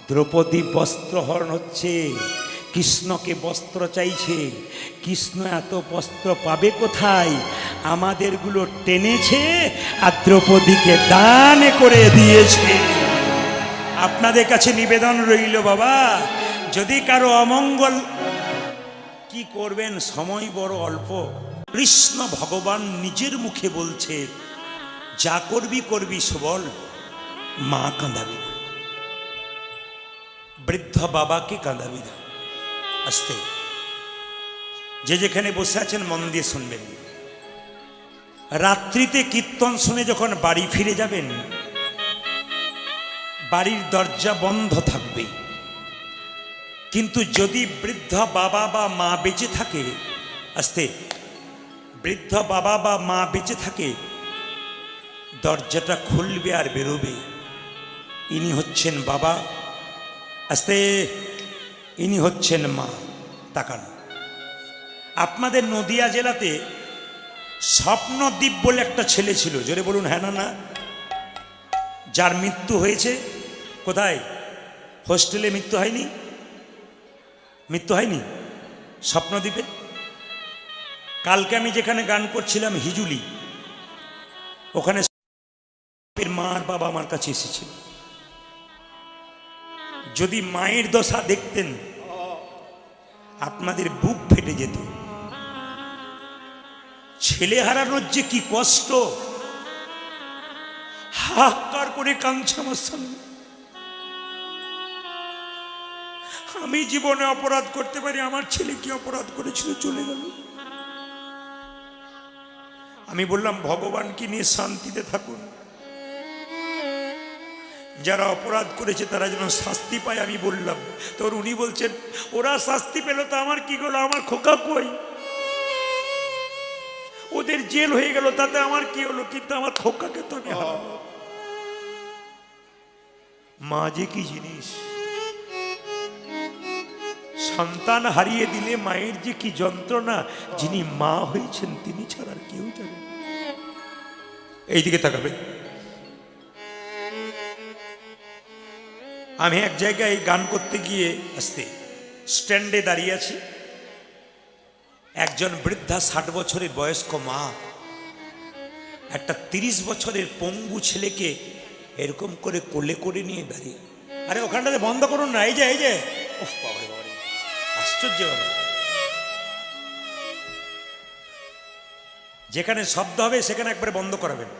দ্রৌপদী বস্ত্রহরণ হচ্ছে, কৃষ্ণকে বস্ত্র চাইছে। কৃষ্ণ এত বস্ত্র পাবে কোথায়? আমাদেরগুলো টেনেছে আর দ্রৌপদীকে দান করে দিয়েছে। আপনাদের কাছে নিবেদন রইল বাবা, যদি কারো অমঙ্গল, কি করবেন, সময় বড় অল্প। কৃষ্ণ ভগবান নিজের মুখে বলছে, যা করবি করবি সুবল, মা কাঁদাবি না, বৃদ্ধ বাবাকে কাঁদাবি না। আস্তে, যে যেখানে বসে আছেন মন দিয়ে শুনবেন। রাত্রিতে কীর্তন শুনে যখন বাড়ি ফিরে যাবেন, বাড়ির দরজা বন্ধ থাকবে, কিন্তু যদি বৃদ্ধ বাবা বা মা বেঁচে থাকে, আস্তে, বৃদ্ধ বাবা বা মা বেঁচে থাকে, দরজাটা খুলবে আর বেরোবে। ইনি হচ্ছেন বাবা, আস্তে, ইনি হচ্ছেন মা। তাকান, আপনাদের নদিয়া জেলাতে স্বপ্নদ্বীপ বলে একটা ছেলে ছিল, জোরে বলুন হ্যাঁ না না, যার মৃত্যু হয়েছে। কোথায়? হোস্টেলে মৃত্যু হয়নি? মৃত্যু হয়নি স্বপ্নদ্বীপে? কালকে আমি যেখানে গান করছিলাম হিজুলি, ওখানে মার বাবা আমার কাছে এসেছিল। যদি মায়ের দশা দেখতেন আপনাদের বুক ফেটে যেত। ছেলে হারানোর যে কি কষ্ট, হাহাকার করে কাঁদছে আমার সামনে। আমি জীবনে অপরাধ করতে পারি, আমার ছেলে কি অপরাধ করেছিল, চলে গেল। আমি বললাম ভগবানকে নিয়ে শান্তিতে থাকুন, যারা অপরাধ করেছে তারা যেন শাস্তি পায়। আমি বললাম, তোর উনি বলছেন ওরা শাস্তি পেল তো আমার কি হলো, আমার খোকা কই, ওদের জেল হয়ে গেল তাতে আমার কি হলো, কিন্তু আমার খোকাকে তো আমি হারাবো। মা যে কি জিনিস, সন্তান হারিয়ে দিলে মায়ের যে কি যন্ত্রণা, যিনি মা হয়েছেন তিনি ছাড়া আর কেউ জানে। এইদিকে তাকাবে। আমি এক জায়গায় গান করতে গিয়ে আসতে স্ট্যান্ডে দাঁড়িয়ে আছি, একজন বৃদ্ধা 60 বছরের বয়স্ক মা একটা 30 বছরের পঙ্গু ছেলেকে এরকম করে কোলে করে নিয়ে দাঁড়িয়ে। আরে ওখানটাতে বন্ধ করুন না, এই যে উফ বাবারে বাবারে, আশ্চর্য বাবা। যেখানে শব্দ হবে সেখানে একবারে বন্ধ করাবেন।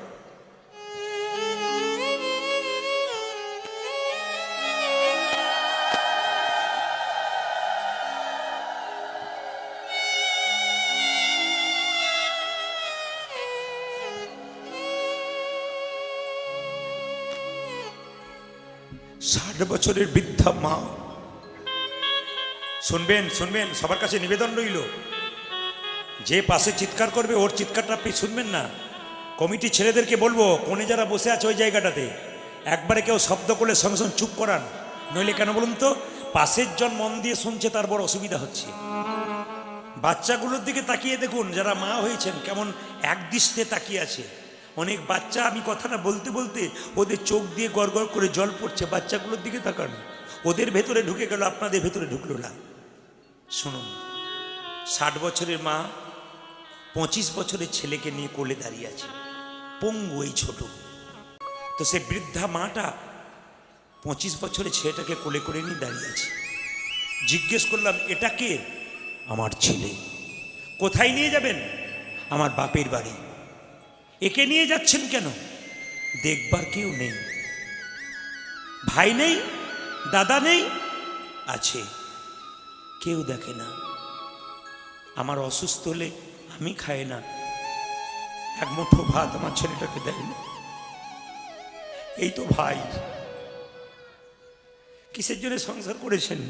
ষাট বছরের বৃদ্ধা মা, শুনবেন শুনবেন, সবার কাছে নিবেদন রইল, যে পাশে চিৎকার করবে ওর চিৎকারটা আপনি শুনবেন না। কমিটি ছেলেদেরকে বলবো, কোণে যারা বসে আছে ওই জায়গাটাতে একবারে কেউ শব্দ করলে সঙ্গে সঙ্গে চুপ করান, নইলে কেন বলুন তো, পাশের জন মন দিয়ে শুনছে তার বড় অসুবিধা হচ্ছে। বাচ্চাগুলোর দিকে তাকিয়ে দেখুন, যারা মা হয়েছেন কেমন একদৃষ্টে তাকিয়ে আছে। অনেক বাচ্চা, আমি কথাটা বলতে বলতে ওদের চোখ দিয়ে গড়গড় করে জল পড়ছে, বাচ্চাগুলোর দিকে তাকান, ওদের ভেতরে ঢুকে গেল, আপনাদের ভেতরে ঢুকলো না। শুনুন, 60 বছরের মা 25 বছরের ছেলেকে নিয়ে কোলে দাঁড়িয়ে আছে, পঙ্গু এই ছোট। তো সে বৃদ্ধা মাটা 25 বছরের ছেলেটাকে কোলে করে নিয়ে দাঁড়িয়ে আছে। জিজ্ঞেস করলাম, এটা কে? আমার ছেলে। কোথায় নিয়ে যাবেন? আমার বাপের বাড়ি। একে নিয়ে যাচ্ছেন কেন? দেখবার কেউ নেই, ভাই নেই, দাদা নেই, আছে কেউ দেখে না। আমার অসুস্থ হলে আমি খাই না, এক মুঠো ভাত আমার ছেলেটাকে দেয় না। এই তো ভাই, কিসের জন্য সংসার করেছেন?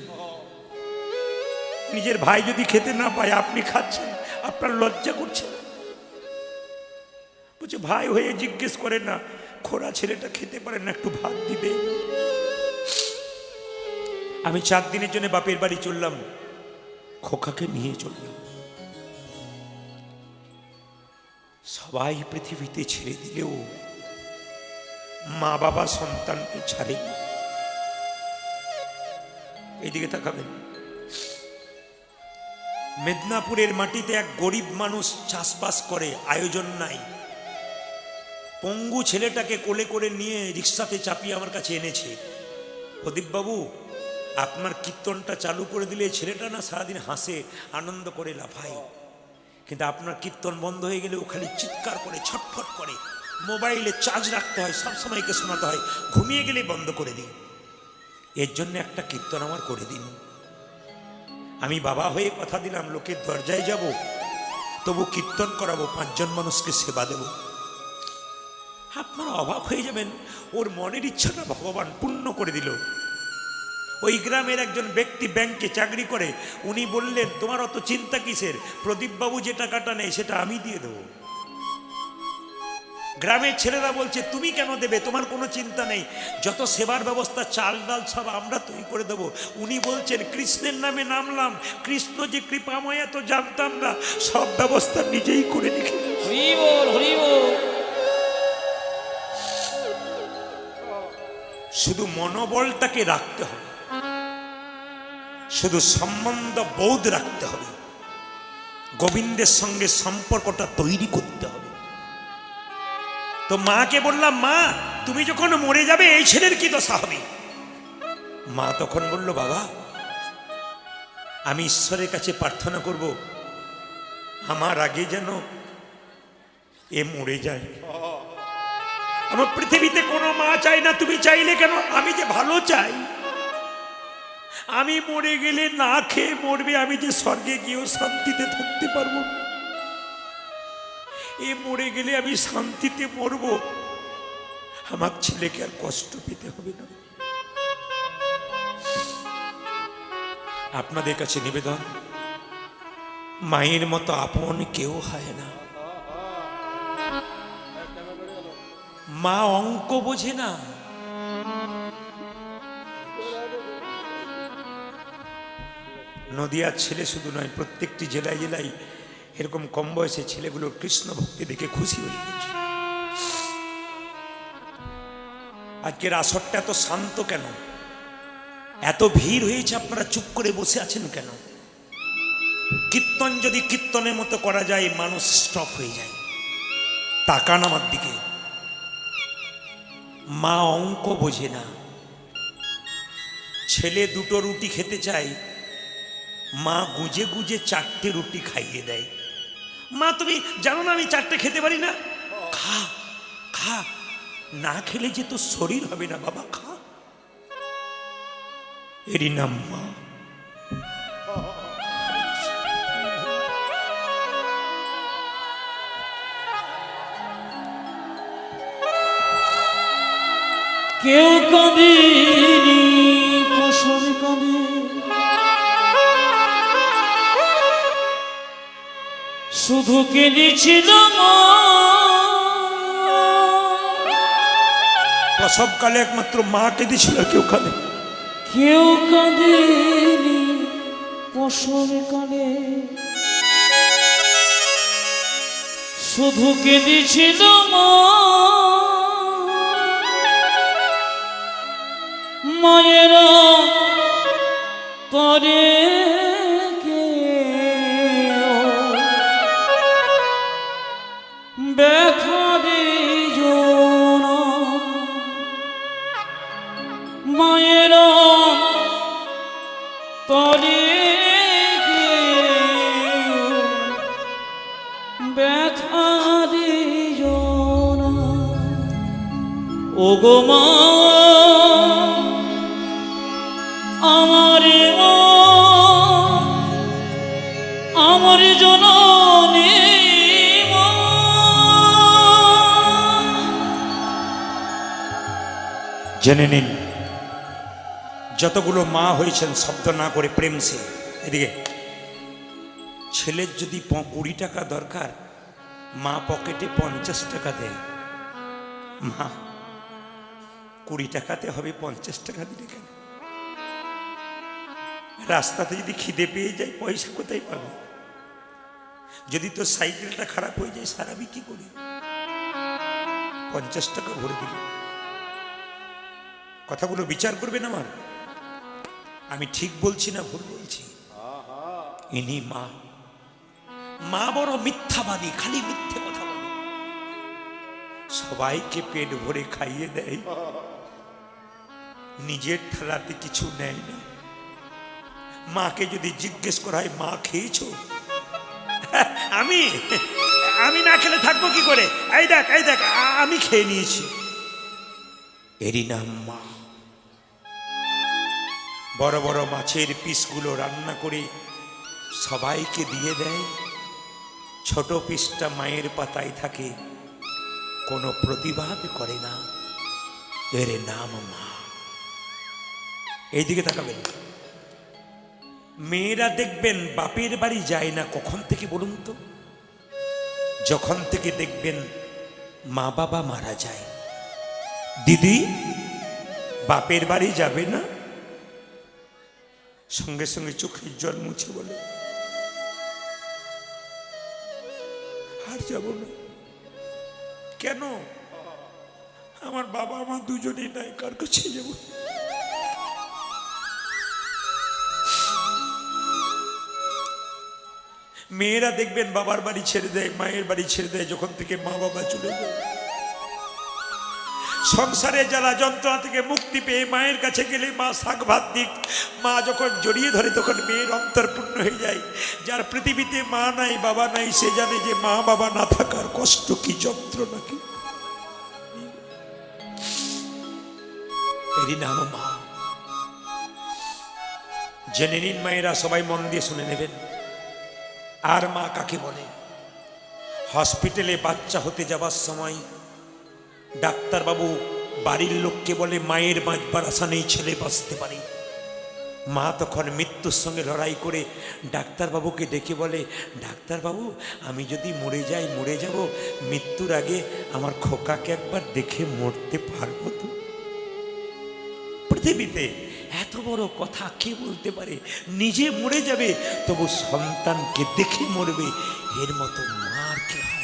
নিজের ভাই যদি খেতে না পায়, আপনি খাচ্ছেন, আপনার লজ্জা করছে? বলছে ভাই হয়ে জিজ্ঞেস করে না, খোড়া ছেলেটা খেতে পারে না, একটু ভাত দিবে। আমি 4 দিনের জন্য বাপের বাড়ি চললাম, খোকাকে নিয়ে চললাম। সবাই পৃথিবীতে ছেড়ে দিলেও মা বাবা সন্তানকে ছাড়েনি। এইদিকে তাকাবেন। মেদিনীপুরের মাটিতে এক গরিব মানুষ চাষবাস করে, আয়োজন নাই। পঙ্গু ছেলেটাকে কোলে করে নিয়ে রিক্সাতে চাপিয়ে আমার কাছে এনেছে। প্রদীপবাবু, আপনার কীর্তনটা চালু করে দিলে ছেলেটা না সারাদিন হাসে, আনন্দ করে, লাফায়, কিন্তু আপনার কীর্তন বন্ধ হয়ে গেলে ও খালি চিৎকার করে, ছটফট করে, মোবাইলে চার্জ রাখতে হয়, সবসময়কে শোনাতে হয়, ঘুমিয়ে গেলে বন্ধ করে দিই। এর জন্য একটা কীর্তন আমার করে দিন। আমি বাবা হয়ে কথা দিলাম, লোকের দরজায় যাব, তবু কীর্তন করাবো, 5 জন মানুষকে সেবা দেব। আপনারা অবাক হয়ে যাবেন, ওর মনের ইচ্ছাটা ভগবান পূর্ণ করে দিল। ওই গ্রামের একজন ব্যক্তি ব্যাংকে চাকরি করে, উনি বললেন, তোমার অত চিন্তা কিসের, প্রদীপবাবু যে টাকাটা নেই সেটা আমি দিয়ে দেবো। গ্রামের ছেলেরা বলছে, তুমি কেন দেবে, তোমার কোনো চিন্তা নেই, যত সেবার ব্যবস্থা, চাল ডাল সব আমরা তৈরি করে দেবো। উনি বলছেন, কৃষ্ণের নামে নামলাম, কৃষ্ণ যে কৃপাময় তো জানতাম না, সব ব্যবস্থা নিজেই করে রেখে। হরি বল, হরি বল। শুধু মনোবলটাকে রাখতে হবে, শুধু সম্বন্ধ বোধ রাখতে হবে, গোবিন্দের সঙ্গে সম্পর্কটা তৈরি করতে হবে। তো মাকে বললাম, মা তুমি যখন মরে যাবে এই ছেলের কি দশা হবে? মা তখন বলল, বাবা আমি ঈশ্বরের কাছে প্রার্থনা করব, আমার আগে যেন এ মরে যায়। আমার পৃথিবীতে কোনো মা চাই না, তুমি চাইলে কেন, আমি যে ভালো চাই। আমি মরে গেলে না খেয়ে মরবে, আমি যে স্বর্গে গিয়েও শান্তিতে থাকতে পারবো না। এ মরে গেলে আমি শান্তিতে মরব, আমার ছেলেকে আর কষ্ট পেতে হবে না। আপনাদের কাছে নিবেদন, মায়ের মতো আপন কেউ হয় না। মা অঙ্ক বোঝে না। নদিয়ার ছেলে শুধু নয়, প্রত্যেকটি জেলায় জেলায় এরকম কম বয়সে ছেলেগুলোর কৃষ্ণ ভক্তি দেখে খুশি হয়ে গেছে। আজকের আসরটা এত শান্ত কেন, এত ভিড় হয়েছে, আপনারা চুপ করে বসে আছেন কেন? কীর্তন যদি কীর্তনের মতো করা যায়, মানুষ স্টপ হয়ে যায়। তাকান আমার দিকে। মা অঙ্ক বোঝে না। ছেলে 2টো রুটি খেতে চায়, মা গুজে গুজে 4টে রুটি খাইয়ে দেয়। মা তুমি জানো না আমি 4টে খেতে পারি না, খা খা, না খেলে যে তোর শরীর হবে না, বাবা খা। এরই নাম মা। কেউ কাঁদেনি, ফসল কাঁদে, শুধু কেঁদেছিল মা। প্রসবকালে একমাত্র মা কেঁদেছিল, কেউ কাঁদে। কেউ কাঁদেনি, ফসল কাঁদে, শুধু কেঁদেছিল মা। মায়েরা তরে ব্যথা দিও না, মায়েরা তরে ব্যথা দিও না। ওগো মা আমার মা, আমার জননী মা। জেনে নিন, যতগুলো মা হয়েছেন শব্দ না করে প্রেম সে, এদিকে ছেলের যদি 20 টাকা দরকার, মা পকেটে 50 টাকা দেয়। মা 20 টাকাতে হবে, 50 টাকা দিলে কেন? রাস্তাতে যদি খিদে পেয়ে যায়, পয়সা কোথায় পাবে? যদি তোর সাইকেলটা খারাপ হয়ে যায়, সারাবি কি করে? 50 টাকা ভরে দিল। কথাগুলো বিচার করবেন আমার। আমি ঠিক বলছি না ভুল বলছি? ইনি মা। মা বড় মিথ্যাবাদী, খালি মিথ্যে কথা বলে, সবাইকে পেট ভরে খাইয়ে দেয়, নিজের থালাতে কিছু নেয় না। মাকে যদি জিজ্ঞেস করা হয় মা খেয়েছো, আমি আমি না খেলে থাকবো কি করে, এই দেখ এই দেখ আমি খেয়ে নিয়েছি। এরই নাম মা। বড় বড় মাছের পিসগুলো রান্না করে সবাইকে দিয়ে দেয়, ছোট পিসটা মায়ের পাতায় থাকে, কোনো প্রতিবাদ করে না। এর নাম মা। এইদিকে তাকাবেন, মেয়েরা দেখবেন বাপের বাড়ি যায় না কখন থেকে বলুন তো? যখন থেকে দেখবেন মা বাবা মারা যায়। দিদি বাপের বাড়ি যাবে না? সঙ্গে সঙ্গে চোখের জল মুছে বলে আর যাব না। কেন? আমার বাবা মা দুজনেই নাই, কার কাছে যাব? মেয়েরা দেখবেন বাবার বাড়ি ছেড়ে দেয়, মায়ের বাড়ি ছেড়ে দেয় যখন থেকে মা বাবা চলে যায়। সংসারে জ্বালা যন্ত্রণা থেকে মুক্তি পেয়ে মায়ের কাছে গেলে মা শাক ভাত দিক, মা যখন জড়িয়ে ধরে তখন মেয়ের অন্তর পূর্ণ হয়ে যায়। যার পৃথিবীতে মা নাই বাবা নাই সে জানে যে মা বাবা না থাকার কষ্ট কি, যন্ত্রণা কি। এরই নাম মা। জেনে নিন মায়েরা, সবাই মন দিয়ে শুনে নেবেন। আর মা কাকে বলে? হসপিটালে বাচ্চা হতে যাবার সময় ডাক্তারবাবু বাড়ির লোককে বলে মায়ের বাঁচবার আশা নেই, ছেলে বাঁচতে পারে। মা তখন মৃত্যুর সঙ্গে লড়াই করে ডাক্তারবাবুকে ডেকে বলে, ডাক্তারবাবু আমি যদি মরে যাই মরে যাব, মৃত্যুর আগে আমার খোকাকে একবার দেখে মরতে পারবো তো? পৃথিবীতে এত বড় কথা কে বলতে পারে? নিজে মরে যাবে তবু সন্তানকে দেখে মরবে, এর মতো মার কে হয়?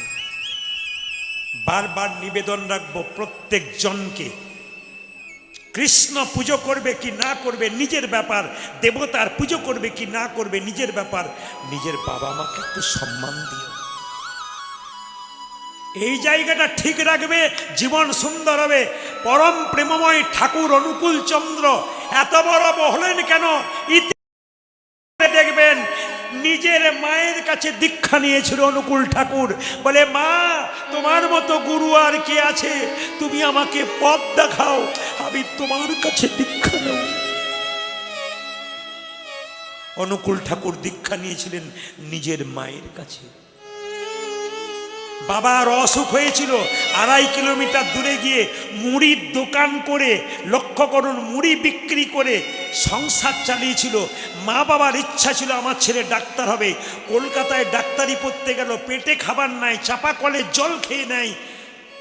বারবার নিবেদন রাখবো প্রত্যেক জনকে, কৃষ্ণ পুজো করবে কি না করবে নিজের ব্যাপার, দেবতার পুজো করবে কি না করবে নিজের ব্যাপার, নিজের বাবা মাকে একটু সম্মান দিও। এই জায়গাটা ঠিক রাখবে, জীবন সুন্দর হবে। পরম প্রেমময় ঠাকুর অনুকূল চন্দ্র এত বড় হলেন কেন? দেখবেন নিজের মায়ের কাছে দীক্ষা নিয়েছিল অনুকূল ঠাকুর, বলে মা তোমার মতো গুরু আর কে আছে, তুমি আমাকে পথ দেখাও, আমি তোমার কাছে দীক্ষা নেব। অনুকূল ঠাকুর দীক্ষা নিয়েছিলেন নিজের মায়ের কাছে। বাবার অসুখ হয়েছিল, 2.5 কিলোমিটার দূরে গিয়ে মুড়ির দোকান করে, লক্ষ্য করুন, মুড়ি বিক্রি করে সংসার চালিয়েছিল। মা বাবার ইচ্ছা ছিল আমার ছেলে ডাক্তার হবে। কলকাতায় ডাক্তারি পড়তে গেল, পেটে খাবার নাই, চাপা কলে জল খেয়ে নেয়।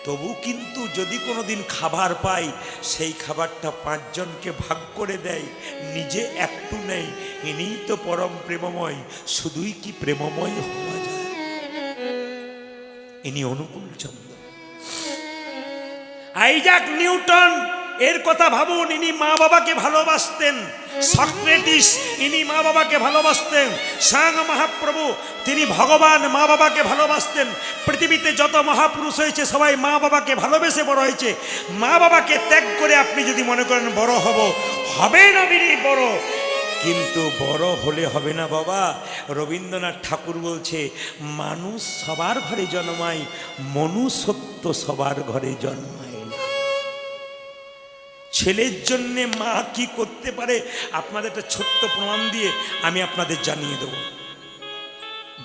তবু কিন্তু যদি কোনোদিন খাবার পায় সেই খাবারটা 5 জনকে ভাগ করে দেয়, নিজে একটু নেই। ইনিই তো পরম প্রেমময়, শুধুই কি প্রেমময় হওয়া যায়? ইনি অনুকূল চন্দ্র। আইজাক নিউটন এর কথা ভাবুন, ইনি মা বাবাকে ভালোবাসতেন। সক্রেটিস ইনি মা বাবাকে ভালোবাসতেন। স্বয়ং মহাপ্রভু তিনি ভগবান, মা বাবাকে ভালোবাসতেন। পৃথিবীতে যত মহাপুরুষ হয়েছে সবাই মা বাবাকে ভালোবেসে বড় হয়েছে। মা বাবাকে ত্যাগ করে আপনি যদি মনে করেন বড় হব, হবে না বড়, কিন্তু বড় হলে হবে না বাবা। রবীন্দ্রনাথ ঠাকুর বলছে, মানুষ সবার ঘরে জন্মায়, মনুষ্যত্ব সবার ঘরে জন্মায় না। ছেলের জন্যে মা কি করতে পারে আপনাদের একটা ছোট্ট প্রমাণ দিয়ে আমি আপনাদের জানিয়ে দেব।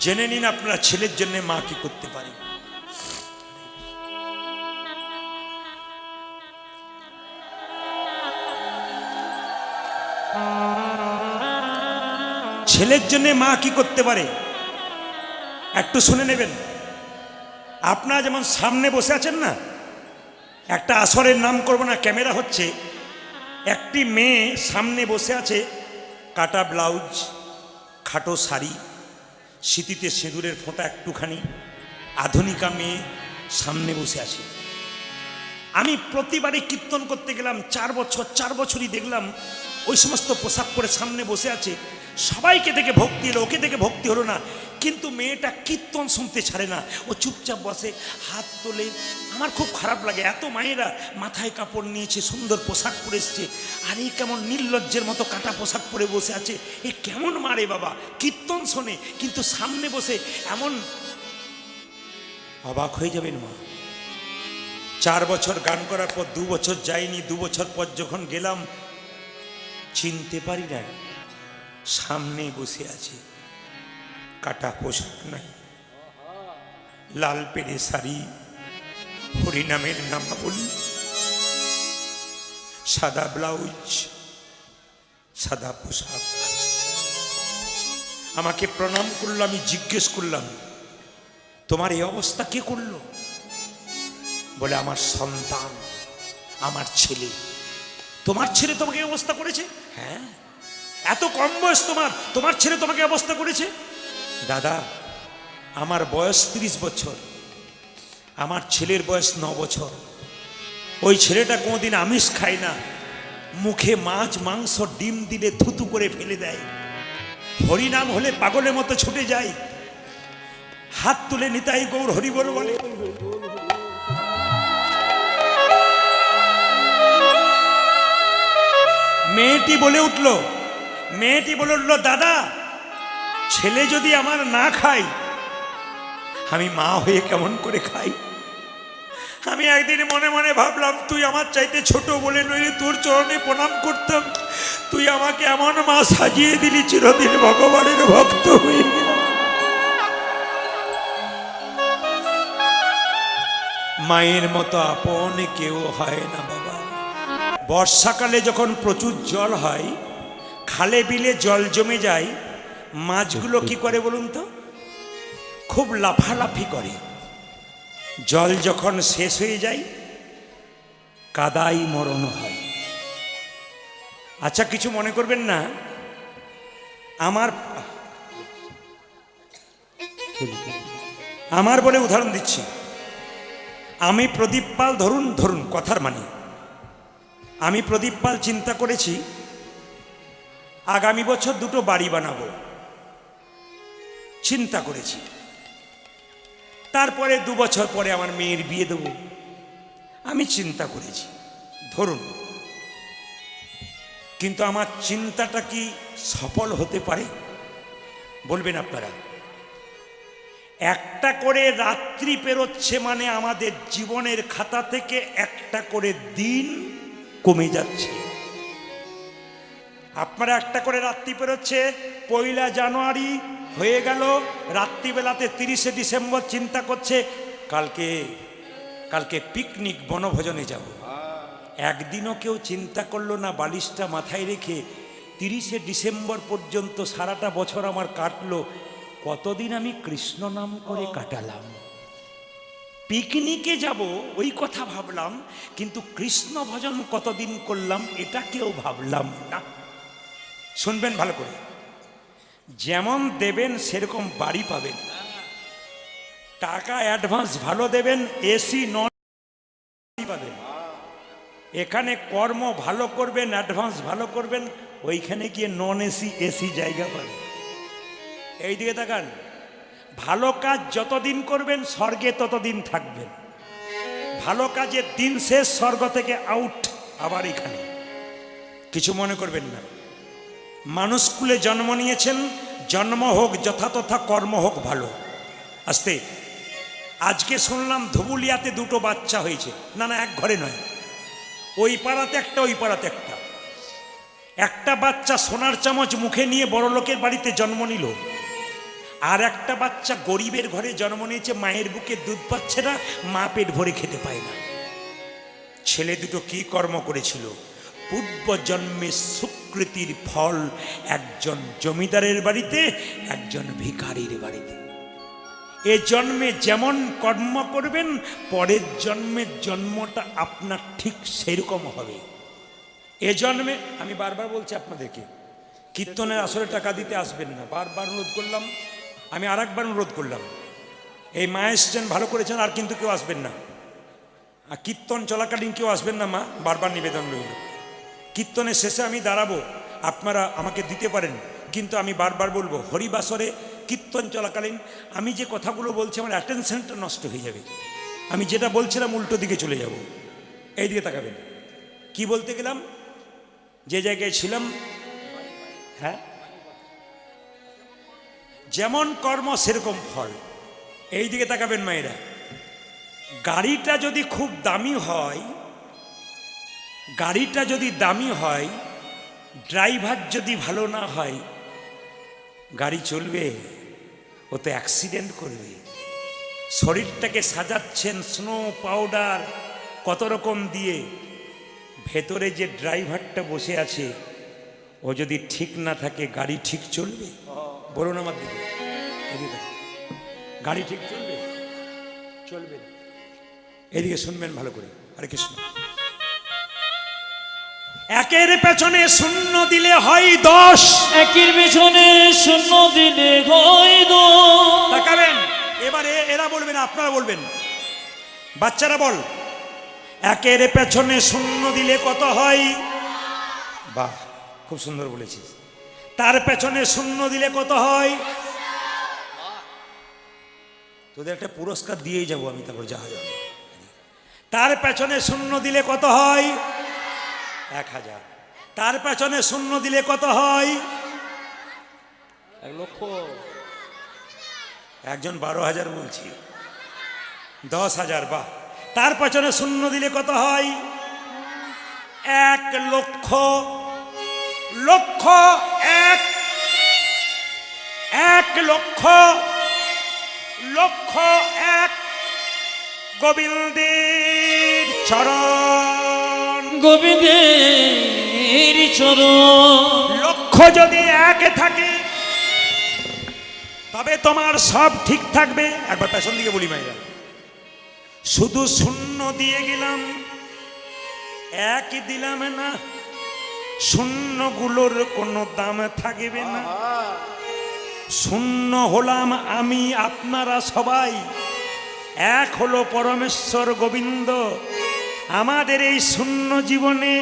জেনে নিন আপনারা ছেলের জন্য মা কি করতে পারে। ছেলের জন্য মা কি করতে পারে একটু শুনে নেবেন। আপনারা যেমন সামনে বসে আছেন না, একটা আসরের নাম করব না, ক্যামেরা হচ্ছে, একটি মেয়ে সামনে বসে আছে, কাটা ব্লাউজ, খাটো শাড়ি, সিঁথিতে সিঁদুরের ফোঁটা একটুখানি, আধুনিকা মেয়ে সামনে বসে আছে। আমি প্রতিবারই কীর্তন করতে গেলাম 4 বছরই দেখলাম ওই সমস্ত পোশাক পরে সামনে বসে আছে। সবাইকে দেখে ভক্তি হলো, ওকে দেখে ভক্তি হলো না। কিন্তু মেয়েটা কীর্তন শুনতে ছাড়ে না, ও চুপচাপ বসে, হাত তোলে। আমার খুব খারাপ লাগে, এত মায়েরা মাথায় কাপড় নিয়েছে, সুন্দর পোশাক পরে এসছে, আর এই কেমন নির্লজ্জের মতো কাটা পোশাক পরে বসে আছে। এ কেমন মারে বাবা, কীর্তন শোনে কিন্তু সামনে বসে এমন। অবাক হয়ে যাবেন মা। 4 বছর গান করার পর 2 বছর যায়নি, 2 বছর পর যখন গেলাম চিনতে পারি না, সামনে বসে আছে, কাটা পোশাক নাই, লাল পেড়ে শাড়ি, হরিনামের নামাবলী, সাদা ব্লাউজ, সাদা পোশাক। আমাকে প্রণাম করলো। আমি জিজ্ঞেস করলাম, তোমার এই অবস্থা কে করলো? বলে, আমার সন্তান, আমার ছেলে। তোমার ছেলে তোমাকে এই অবস্থা করেছে? হ্যাঁ। এত কম বয়স তোমার ছেলে তোমাকে অবস্থা করেছে? দাদা, আমার বয়স 30 বছর, আমার ছেলের বয়স 9 বছর। ওই ছেলেটা কোনোদিন আমিষ খায় না, মুখে মাছ মাংস ডিম দিলে থুতু করে ফেলে দেয়, হরিনাম হলে পাগলের মতো ছুটে যায়, হাত তুলে নিতাই গৌর হরিবল বলে। মেয়েটি বলে উঠল, দাদা, ছেলে যদি আমার না খায়, আমি মা হয়ে কেমন করে খাই? আমি একদিন মনে মনে ভাবলাম, তুই আমার চাইতে ছোট বলে নইলে তোর চরণে প্রণাম করতাম, তুই আমাকে এমন মা সাজিয়ে দিলি, চিরদিন ভগবানের ভক্ত হয়ে গেলাম। মায়ের মতো আপন কেউ হয় না বাবা। বর্ষাকালে যখন প্রচুর জল হয়, খালে বিলে জল জমে যায়, মাছগুলো কি করে বলুন তো? খুব লাফালাফি করে। জল যখন শেষ হয়ে যায়, কাদাই মরণ হয়। আচ্ছা, কিছু মনে করবেন না, আমার বলে উদাহরণ দিচ্ছি। আমি প্রদীপ পাল, ধরুন কথার মানে, আমি প্রদীপ পাল চিন্তা করেছি আগামী বছর 2টো বাড়ি বানাবো, চিন্তা করেছি। তারপরে 2 বছর পরে আমার মেয়ের বিয়ে দেব, আমি চিন্তা করেছি, ধরুন। কিন্তু আমার চিন্তাটা কি সফল হতে পারে বলবেন আপনারা? একটা করে রাত্রি পেরোচ্ছে মানে আমাদের জীবনের খাতা থেকে একটা করে দিন কমে যাচ্ছে। আপনারা একটা করে রাত্রি পেরোচ্ছে, 1 জানুয়ারি হয়ে গেল, রাত্রিবেলাতে 30শে ডিসেম্বর চিন্তা করছে কালকে পিকনিক বনভোজনে যাব। একদিনও কেউ চিন্তা করলো না, বালিশটা মাথায় রেখে 30শে ডিসেম্বর পর্যন্ত সারাটা বছর আমার কাটলো, কতদিন আমি কৃষ্ণ নাম করে কাটালাম। পিকনিকে যাব ওই কথা ভাবলাম, কিন্তু কৃষ্ণ ভজন কতদিন করলাম এটা কেউ ভাবলাম না। শুনবেন ভালো করে, যেমন দেবেন সেরকম বাড়ি পাবেন, টাকা অ্যাডভান্স ভালো দেবেন, এসি নন পাবেন। এখানে কর্ম ভালো করবেন, অ্যাডভান্স ভালো করবেন, ওইখানে গিয়ে নন এসি এসি জায়গা পাবেন। এই দিকে তাকান, ভালো কাজ যতদিন করবেন স্বর্গে ততদিন থাকবেন, ভালো কাজের দিন শেষ, স্বর্গ থেকে আউট, আবার এখানে। কিছু মনে করবেন না, মানুষ কুলে জন্ম নিয়েছেন, জন্ম হোক যথাতথা, কর্ম হোক ভালো। আস্তে, আজকে শুনলাম ধুবুলিয়াতে 2টো বাচ্চা হয়েছে, না এক ঘরে নয়, ওই পাড়াতে একটা ওই পাড়াতে একটা। একটা বাচ্চা সোনার চামচ মুখে নিয়ে বড় লোকের বাড়িতে জন্ম নিল, আর একটা বাচ্চা গরিবের ঘরে জন্ম নিয়েছে, মায়ের বুকে দুধ পাচ্ছে না, মা পেট ভরে খেতে পায় না। ছেলে দুটো কি কর্ম করেছিল? পূর্ব জন্মে সুকৃতির ফল, একজন জমিদারের বাড়িতে, একজন ভিখারির বাড়িতে। এ জন্মে যেমন কর্ম করবেন, পরের জন্মের জন্মটা আপনার ঠিক সেরকম হবে। এ জন্মে, আমি বারবার বলছি আপনাদেরকে, কীর্তনের আসলে টাকা দিতে আসবেন না, বারবার অনুরোধ করলাম, আমি আরেকবার অনুরোধ করলাম, এই মা এসছেন ভালো করেছেন, আর কিন্তু কেউ আসবেন না, আর কীর্তন চলাকালীন কেউ আসবেন না মা, বারবার নিবেদন রইল। কীর্তনের শেষে আমি দাঁড়াবো, আপনারা আমাকে দিতে পারেন, কিন্তু আমি বারবার বলবো হরিবাসরে কীর্তন চলাকালীন আমি যে কথাগুলো বলছি আমার অ্যাটেনশনটা নষ্ট হয়ে যাবে। আমি যেটা বলছিলাম উল্টো দিকে চলে যাব। এই দিকে তাকাবেন। কি বলতে গেলাম? যে জায়গায় ছিলাম, হ্যাঁ, যেমন কর্ম সেরকম ফল। এই দিকে তাকাবেন মায়েরা। গাড়িটা যদি খুব দামি হয়, গাড়িটা যদি দামি হয়, ড্রাইভার যদি ভালো না হয়, গাড়ি চলবে? ও তো অ্যাক্সিডেন্ট করবে। শরীরটাকে সাজাচ্ছেন স্নো পাউডার কত রকম দিয়ে, ভেতরে যে ড্রাইভারটা বসে আছে ও যদি ঠিক না থাকে গাড়ি ঠিক চলবে? বলুন আমার দিকে। এদিকে গাড়ি ঠিক চলবে? চলবে না। এদিকে শুনবেন ভালো করে। হরে কৃষ্ণ। একের পেছনে শূন্য দিলে হয় 10, একের পেছনে শূন্য দিলে হয় 10। তাকাবেন। এবারে এরা বলবেন, আপনারা বলবেন, বাচ্চারা বল। একের পেছনে শূন্য দিলে কত হয়? বাহ, খুব সুন্দর বলেছিস। তার পেছনে শূন্য দিলে কত হয়? তোদের একটা পুরস্কার দিয়েই যাবো আমি, তারপর যা হয়। তার পেছনে শূন্য দিলে কত হয়? 1000। তার পেছনে শূন্য দিলে কত হয়? 1 লক্ষ। একজন 12,000 বলছি। 10,000। বাহ। তার পেছনে শূন্য দিলে কত হয়? 1 লক্ষ। লক্ষ 1, 1 লক্ষ, লক্ষ 1 গোবিন্দের চরণ। গোবিন্দের চরণ। লক্ষ যদি 1 থাকে তবে তোমার সব ঠিক থাকবে। একবার পেছন দিকে বলি মাইরা। শুধু শূন্য দিয়ে গেলাম, 1 দিলাম না, শূন্যগুলোর কোনো দাম থাকবে না। শূন্য হলাম আমি, আপনারা সবাই। 1 হলো পরমেশ্বর গোবিন্দ। আমাদের এই শূন্য জীবনে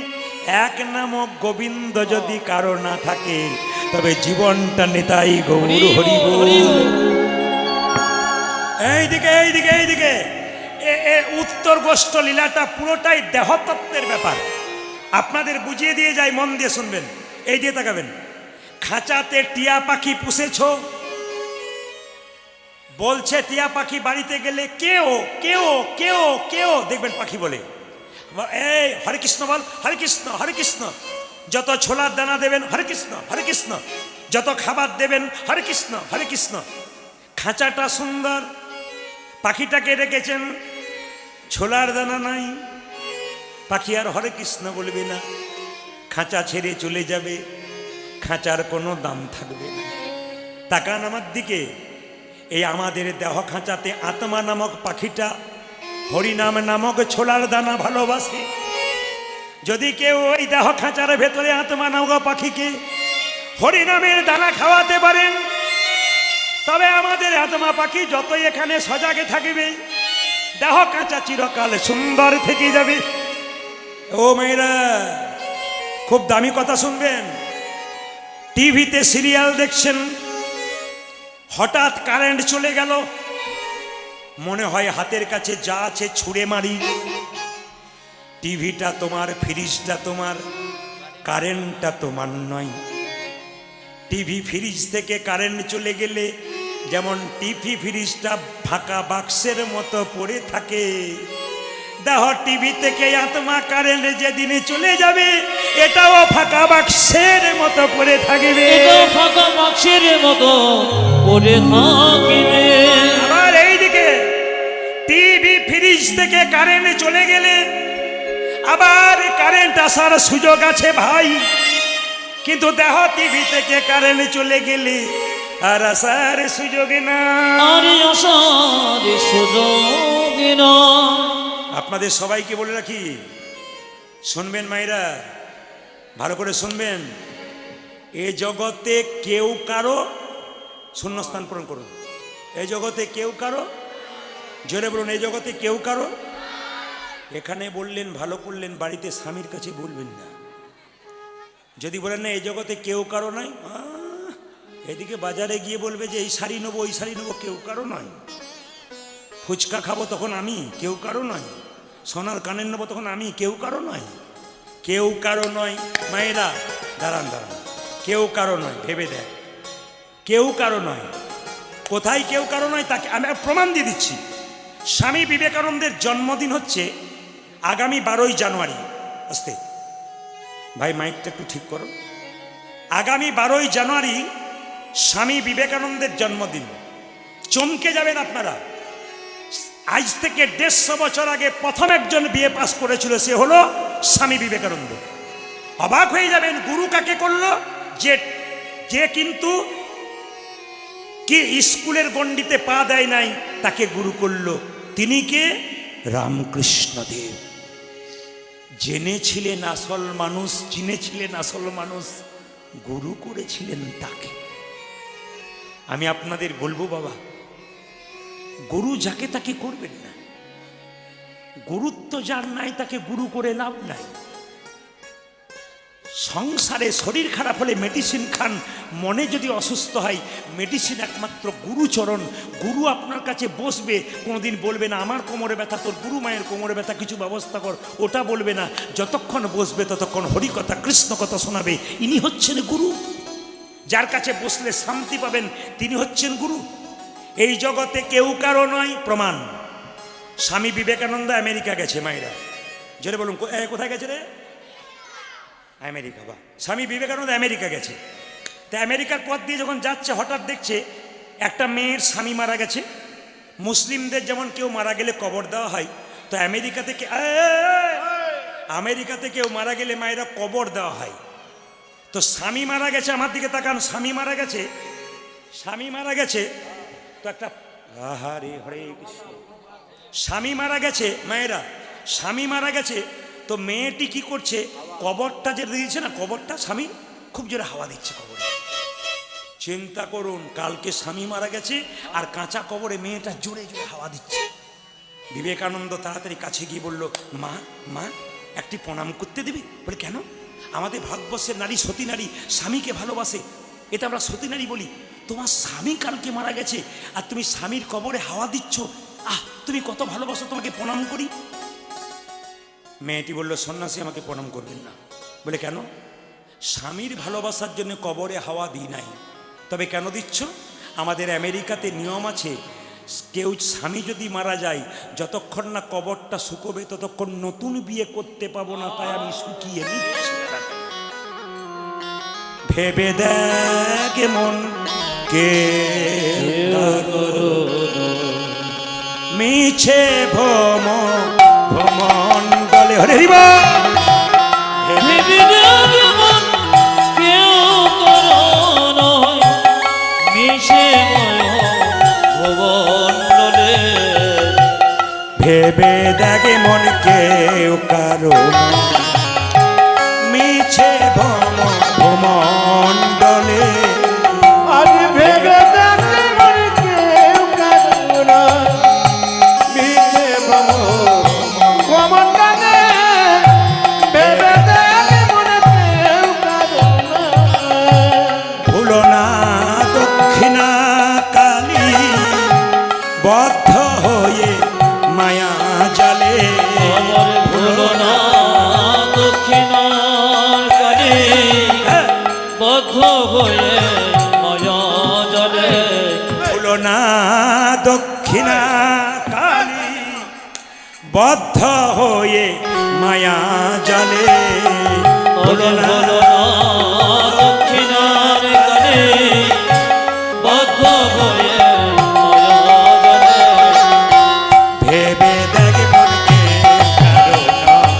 1 নামক গোবিন্দ যদি কারো না থাকে তবে জীবনটা নেতাই গৌর হরি বল। এইদিকে এইদিকে এইদিকে। উত্তর গোষ্ঠ লীলাটা পুরোটাই দেহতত্ত্বের ব্যাপার। আপনাদের বুঝিয়ে দিয়ে যাই, মন দিয়ে শুনবেন। এই দিয়ে তাকাবেন। খাঁচাতে টিয়া পাখি পুষেছ, বলছে টিয়া পাখি বাড়িতে গেলে কেউ কেউ কেউ কেউ দেখবেন পাখি বলে, এই হরে কৃষ্ণ বল, হরে কৃষ্ণ হরে কৃষ্ণ। যত ছোলার দানা দেবেন হরে কৃষ্ণ হরে কৃষ্ণ, যত খাবার দেবেন হরে কৃষ্ণ হরে কৃষ্ণ। খাঁচাটা সুন্দর, পাখিটাকে রেখেছেন, ছোলার দানা নাই, পাখি আর হরে কৃষ্ণ বলবে না, খাঁচা ছেড়ে চলে যাবে, খাঁচার কোনো দাম থাকবে না। তাকান আমার দিকে। এই আমাদের দেহ খাঁচাতে আত্মা নামক পাখিটা হরিনাম নামক ছোলার দানা ভালোবাসে। যদি কেউ ওই দেহ খাঁচার ভেতরে আত্মা নামক পাখিকে হরিনামের দানা খাওয়াতে পারেন তবে আমাদের আত্মা পাখি যতই এখানে সজাগে থাকবে, দেহ খাঁচা চিরকাল সুন্দর থেকে যাবে। ও মেয়েরা, খুব দামি কথা শুনবেন। টিভিতে সিরিয়াল দেখছেন, হঠাৎ কারেন্ট চলে গেল, মনে হয় হাতের কাছে যা আছে ছুঁড়ে মারি। টিভিটা তোমার, ফ্রিজটা তোমার, কারেন্টটা তোমার নয়। টিভি ফ্রিজ থেকে কারেন্ট চলে গেলে যেমন টিভি ফ্রিজটা ফাঁকা বাক্সের মতো পড়ে থাকে, দেহ টিভি থেকে আত্মা কারেন্ট যেদিন চলে যাবে এটাও ফাঁকা বাক্সের মতো পড়ে থাকবে। এটাও ফাঁকা বাক্সের মতো পড়ে থাকবে। আবার এইদিকে টিভি ফ্রিজ থেকে কারেন্ট চলে গেলে আবার কারেন্ট আসার সুযোগ আছে ভাই, কিন্তু দেহ টিভি থেকে কারেন্ট চলে গেলে আর আসার সুযোগ না। আর আসার সুযোগ না। আপনাদের সবাইকে বলে রাখি, শুনবেন মায়েরা, ভালো করে শুনবেন। এ জগতে কেউ কারো, শূন্যস্থান পূরণ করুন, এই জগতে কেউ কারো, জোরে বলুন, এই জগতে কেউ কারো। এখানে বললেন, ভালো করলেন, বাড়িতে স্বামীর কাছে বলবেন না। যদি বলেন না এই জগতে কেউ কারো নাই, এদিকে বাজারে গিয়ে বলবে যে এই শাড়ি নেবো ওই শাড়ি নেবো, কেউ কারো নয়। ফুচকা খাবো তখন আমি, কেউ কারো নয়। সোনার কানের নেবো তখন আমি, কেউ কারো নয়। কেউ কারো নয় মায়েরা, দাঁড়ান দাঁড়ান, কেউ কারো নয়, ভেবে দেখ, কেউ কারো নয়। কোথায় কেউ কারো নয় তাকে আমি প্রমাণ দিয়ে দিচ্ছি। স্বামী বিবেকানন্দের জন্মদিন হচ্ছে আগামী 12ই জানুয়ারি। আস্তে ভাই, মাইকটা একটু ঠিক করো। আগামী 12ই জানুয়ারি স্বামী বিবেকানন্দের জন্মদিন। চমকে যাবেন আপনারা। আজ থেকে 150 বছর আগে প্রথম একজন বিএ পাস করেছিল, সে হলো স্বামী বিবেকানন্দ। অবাক হয়ে যাবেন, গুরু কাকে করলো? যে কিন্তু কি স্কুলের গণ্ডিতে পা দেয় নাই, তাকে গুরু করলো। তিনি কে? রামকৃষ্ণ দেব। জেনেছিলেন আসল মানুষ, চিনেছিলেন আসল মানুষ, গুরু করেছিলেন তাকে। আমি আপনাদের বলবো বাবা, গুরু যাকে তাকে করবেন না। গুরুত্ব যার নাই তাকে গুরু করে লাভ নাই। সংসারে শরীর খারাপ হলে মেডিসিন খান, মনে যদি অসুস্থ হয় মেডিসিন একমাত্র গুরুচরণ। গুরু আপনার কাছে বসবে, কোনোদিন বলবে না আমার কোমরে ব্যথা, তোর গুরু মায়ের কোমরে ব্যথা, কিছু ব্যবস্থা কর, ওটা বলবে না। যতক্ষণ বসবে ততক্ষণ হরিকথা কৃষ্ণ কথা শোনাবে। ইনি হচ্ছেন গুরু। যার কাছে বসলে শান্তি পাবেন, তিনি হচ্ছেন গুরু। এই জগতে কেউ কারো নয়, প্রমাণ। স্বামী বিবেকানন্দ আমেরিকা গেছে মায়েরা, জোরে বলুন কোথায় গেছে রে? আমেরিকা। বা স্বামী বিবেকানন্দ আমেরিকা গেছে। তা আমেরিকার পথ দিয়ে যখন যাচ্ছে হঠাৎ দেখছে একটা মেয়ের স্বামী মারা গেছে। মুসলিমদের যেমন কেউ মারা গেলে কবর দেওয়া হয়, তো আমেরিকাতে কেউ মারা গেলে মায়েরা কবর দেওয়া হয়। তো স্বামী মারা গেছে, আমার দিকে তাকান, স্বামী মারা গেছে, স্বামী মারা গেছে। তো একটা হরে হরে কৃষ্ণ, স্বামী মারা গেছে মায়েরা, স্বামী মারা গেছে। তো মেয়েটি কি করছে, কবরটা যে দিয়েছে না, কবরটা স্বামী খুব জোরে হাওয়া দিচ্ছে কবরে। চিন্তা করুন, কালকে স্বামী মারা গেছে আর কাঁচা কবরে মেয়েটা জোরে জোরে হাওয়া দিচ্ছে। বিবেকানন্দ তাড়াতাড়ি কাছে গিয়ে বলল, মা মা একটি প্রণাম করতে দিবি? বলে কেন? আমাদের ভারতবর্ষের নারী সতী নারী, স্বামীকে ভালোবাসে, এটা আমরা সতী নারী বলি। তোমার স্বামী কালকে মারা গেছে আর তুমি স্বামীর কবরে হাওয়া দিচ্ছ, তুমি কত ভালোবাসো, তোমাকে প্রণাম করি। মেয়েটি বলল, সন্ন্যাসী আমাকে প্রণাম করবেন না। বলে কেন? স্বামীর ভালোবাসার জন্য কবরে হাওয়া দিই নাই। তবে কেন দিচ্ছ? আমাদের আমেরিকাতে নিয়ম আছে, কেউ স্বামী যদি মারা যায়, যতক্ষণ না কবরটা শুকোবে ততক্ষণ নতুন বিয়ে করতে পাবো না, তাই আমি শুকিয়ে নিচ্ছি। ভেবে দেখ মন কে মিছে ভ্রমণ বলে হরে হরিবা। ভেবে দেখ মন কেউ কারো নয়, মিছে ভুবন। ভেবে দেখ মন কেউ কারো মিছে ভ্রমণ্ডলে। আজ ভেবে দেখ মন কেউ কারো নয়, মিছে ভ্রমণ্ডলে। ভেবে দেখ মন কেউ কারো নয়। ভুলো না দক্ষিণা কালী, বদ্ধ হয়ে মায়া জালে। ভুলো না দক্ষিণার কালী, বদ্ধ হয়ে মায়া জালে। ভুলো না দক্ষিণা কালী, বদ্ধ হয়ে মায়া জালে। ভুলো না দক্ষিণার কালী, বদ্ধ হয়ে মায়া জালে। ভেবে দেখ মনকে কারো নয়,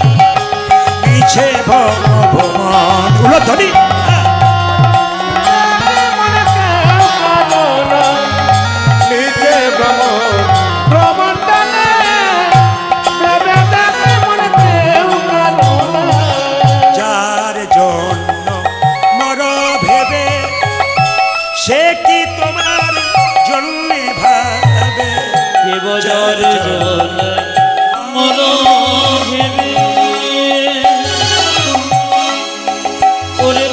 মিছে ভ্রমণ। উলধ্বনি। মন কেউ কারো নয়, মিছে ভ্রমণ্ডলে। ভেবে দেখ মন কেউ কারো নয়। যার জন্য মর ভেবে, সে কি তোমার জন্য ভাবে? দেবজার জল মর ভেবে, ওরে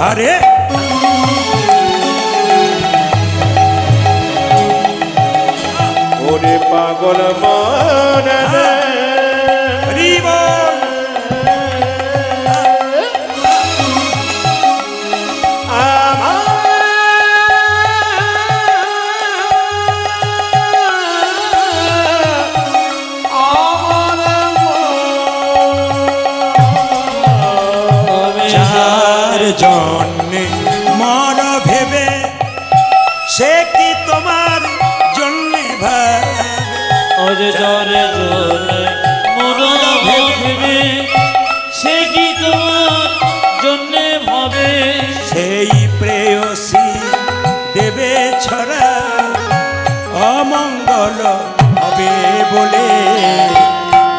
আরে ওরে পাগল মন রে হরি বল। যার জন্যে মর ভেবে সে কি তোমার জন্যে ভাবে আজ জরে জরে মোর ভেবে সে কি তোমার জন্যে ভাবে সেই প্রেয়সী দেবে ছড়া অমঙ্গল হবে বলে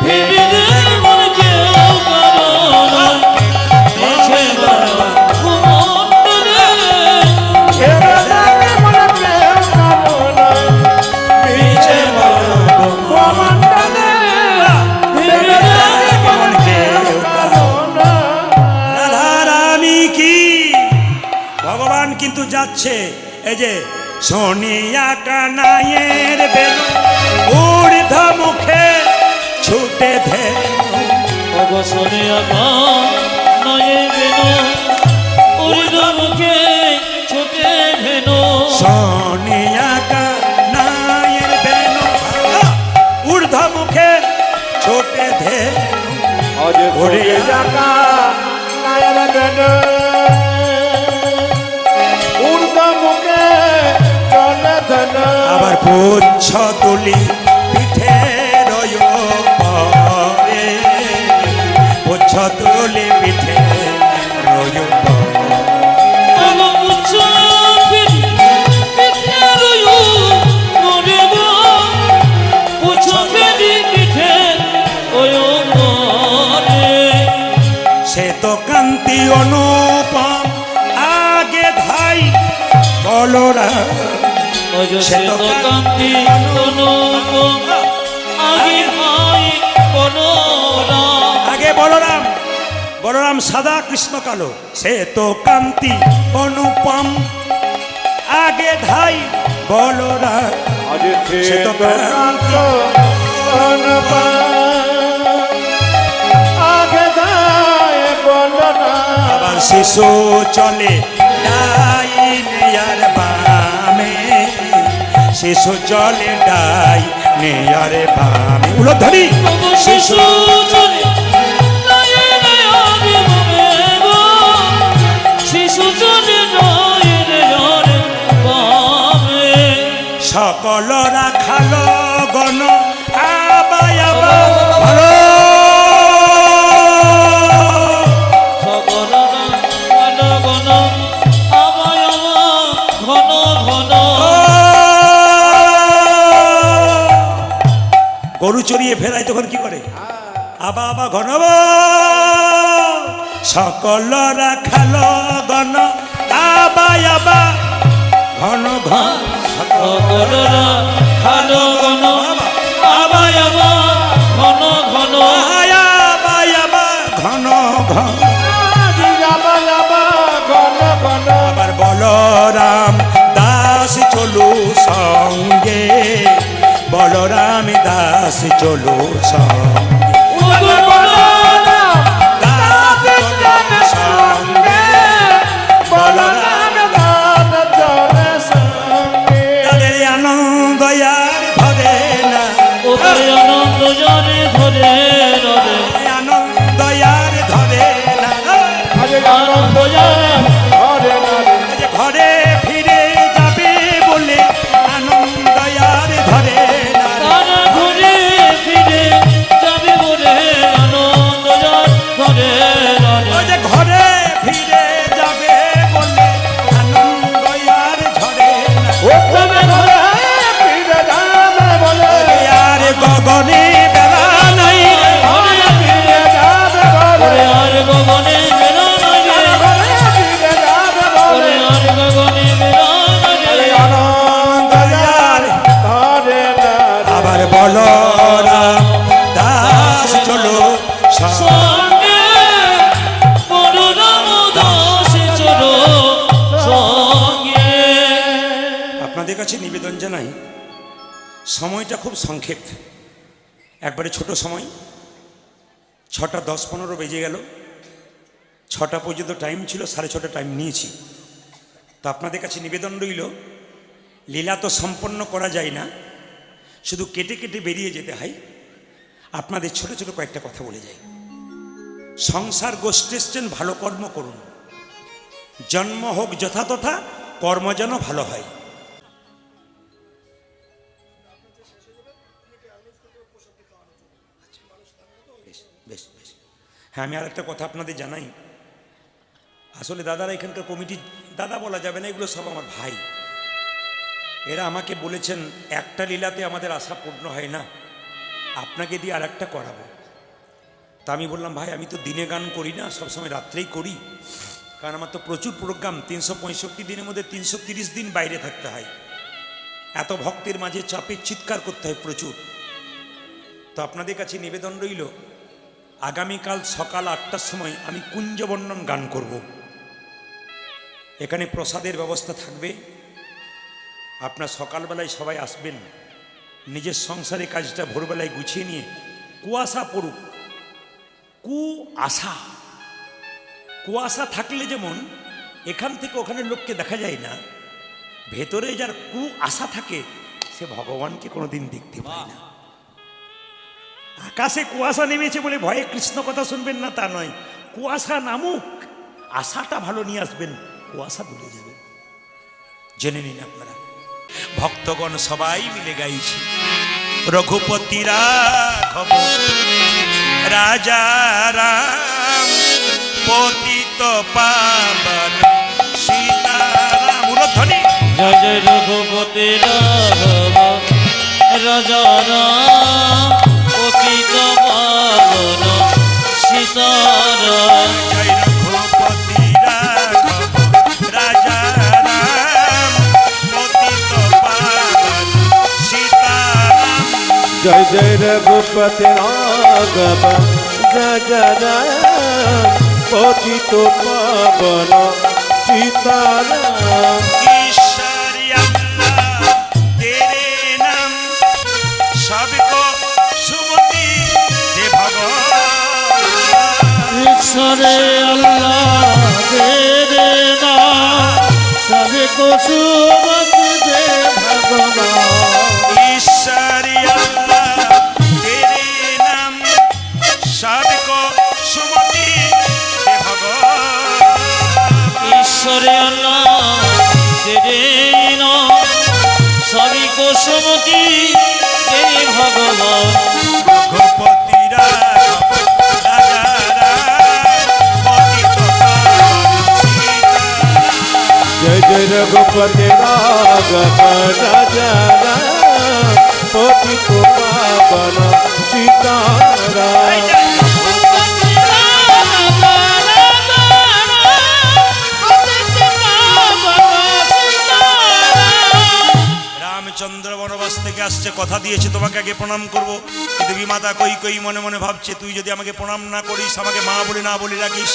ভেবে মন কেউ কারো নয় মিছে বলা ঘুমন্তরে মিছে বলো রাধারানী কি ভগবান কিন্তু যাচ্ছে এই যে সোনিয়া কানাইয়ের বেল ঊর্ধ্ব মুখে ছুটে ধে অবসরে নয়ে বেন উর্ধ মুখে ছোটে ভেন সোনিয়া কানাইয়ের বেল ঊর্ধ্ব মুখে ছোটে ধে আজ ঘুরে যাকা নায়ন বেন ঊর্ধ্ব মুখে চলে ধন আবার পুচ্ছ তুলি পিঠে রয় পরে পুচ্ছ তুলি পিঠে রয় সে তো কান্তি অনুপম আগে ধাই বলরা সে তো কান্তি অনুপম আগে ভাই বলরাম আগে বলরাম বলরাম সাদা কৃষ্ণ কালো সে তো কান্তি অনুপম আগে ধাই বলরাম আজ সে তো কান্ত আগে যায় বলো না আবার শিশু চলে ডাইন আর বামে শিশু চলে ডাই নেয়ার বামে উলধরি শিশু চলে শিশু চলে সকলরা খালো গণ আবাই আবা ভালো গরু চড়িয়ে ফেরাই তখন কি করে আবা আবা ঘন সকলরা খালো গণ আবাই আবা ঘন ঘন সকলরা খালো গণ আবাই আবা ঘন ঘন আবাই আবা ঘন ঘন যাবা যাবা ঘন ঘন আবার বলরাম দাস চলু সঙ্গে বলরাম দাস চলু সঙ্গে দাস চলু সঙ্গে বলরাম তাদের আনন্দ আর ধরে না ওদের আনন্দ জনে ধরে রবে আনন্দ আর ধরে না আনন্দ জনে ঘরে ফিরে যাবে বলে আনন্দ আর ধরে না তারা ঘুরে ফিরে যাবে বলে আনন্দ জন ধরে রবে ওই যে ঘরে ফিরে যাবে বলে আনন্দ আর ধরে না আর গগনে বেলা নাই ওরে আর গগনে বেলা নাই ওরে আর গগনে বেলা নাই আনন্দ আর আবার বলরাম দাস চলো সঙ্গে বড় রাম দাস চলো জানাই, সময়টা খুব সংক্ষেপ, একবারে ছোট সময়। 6টা 10-15 বেজে গেল, 6টা পর্যন্ত টাইম ছিল, 6:30 টাইম নিয়েছি। তো আপনাদের কাছে নিবেদন রইল, লীলা তো সম্পন্ন করা যায় না, শুধু কেটে কেটে বেরিয়ে যেতে হয়। আপনাদের ছোট ছোট কয়েকটা কথা বলে যাই। সংসার গোষ্ঠী এসছেন, ভালো কর্ম করুন, জন্ম হোক যথাতথা, কর্ম যেন ভালো হয়। বেশ বেশ, হ্যাঁ, আমি আর একটা কথা আপনাদের জানাই। আসলে দাদারা এখানকার কমিটি, দাদা বলা যাবে না, এগুলো সব আমার ভাই। এরা আমাকে বলেছেন একটা লীলাতে আমাদের আশা পূর্ণ হয় না, আপনাকে দিয়ে আর একটা করাবো। তা আমি বললাম, ভাই আমি তো দিনে গান করি না, সবসময় রাত্রেই করি, কারণ আমার তো প্রচুর প্রোগ্রাম, 365 দিনের মধ্যে 330 দিন বাইরে থাকতে হয়, এত ভক্তের মাঝে চাপে চিৎকার করতে হয় প্রচুর। তো আপনাদের কাছে নিবেদন রইল, আগামীকাল সকাল 8টার সময় আমি কুঞ্জবর্ণন গান করব। এখানে প্রসাদের ব্যবস্থা থাকবে, আপনার সকালবেলায় সবাই আসবেন, নিজের সংসারে কাজটা ভোরবেলায় গুছিয়ে নিয়ে, কুয়াশা পড়ুক, কুয়াশা থাকলে যেমন এখান থেকে ওখানে লোককে দেখা যায় না, ভেতরে যার আশা থাকে সে ভগবানকে কোনোদিন দেখতে পায় না। আকাশে কুয়াশা নেমেছে বলে ভয়ে কৃষ্ণ কথা শুনবেন না তা নয়, কুয়াশা নামুক, আশাটা ভালো নিয়ে আসবেন, কুয়াশা দূরে যাবে। জেনে নিন আপনারা, ভক্তগণ সবাই মিলে গাইছি, রঘুপতি রাঘব রাজা রাম পতিত পাবন সীতারাম। উলধ্বনি জয় জয় রঘুপতি রাঘব রাজা রাম পতিত পাবন সীতারাম। জয় রঘুপতি রাঘব রাজা রাম পতিত পাবন সীতারাম। জয় জয় রঘুপতি রাঘব রাজা রাম পতিত পাবন সীতারাম। ईश्वरी अल्लाह तेरे नाम सबको सुमति दे भगवान। ঈশ্বরে আল্লাহ তেরে নাম সবকো সুমতি দে ভগবান। ईश्वरी अल्लाह तेरे नाम सबको सुमति दे भगवान। ঈশ্বরে আল্লাহ তেরে নাম সবকো সুমতি দে ভগবান। रघुपति राघव राजा राम पतित पावन सीताराम। जय जय रघुपति राघव राजा राम पतित पावन सीताराम। রামচন্দ্র বনবাস থেকে আসছে, কথা দিয়েছে তোমাকে আগে প্রণাম করব। দেবী মাতা কই কই মনে মনে ভাবছে, তুই যদি আমাকে প্রণাম না করিস, আমাকে মা বলে না বলে রাখিস,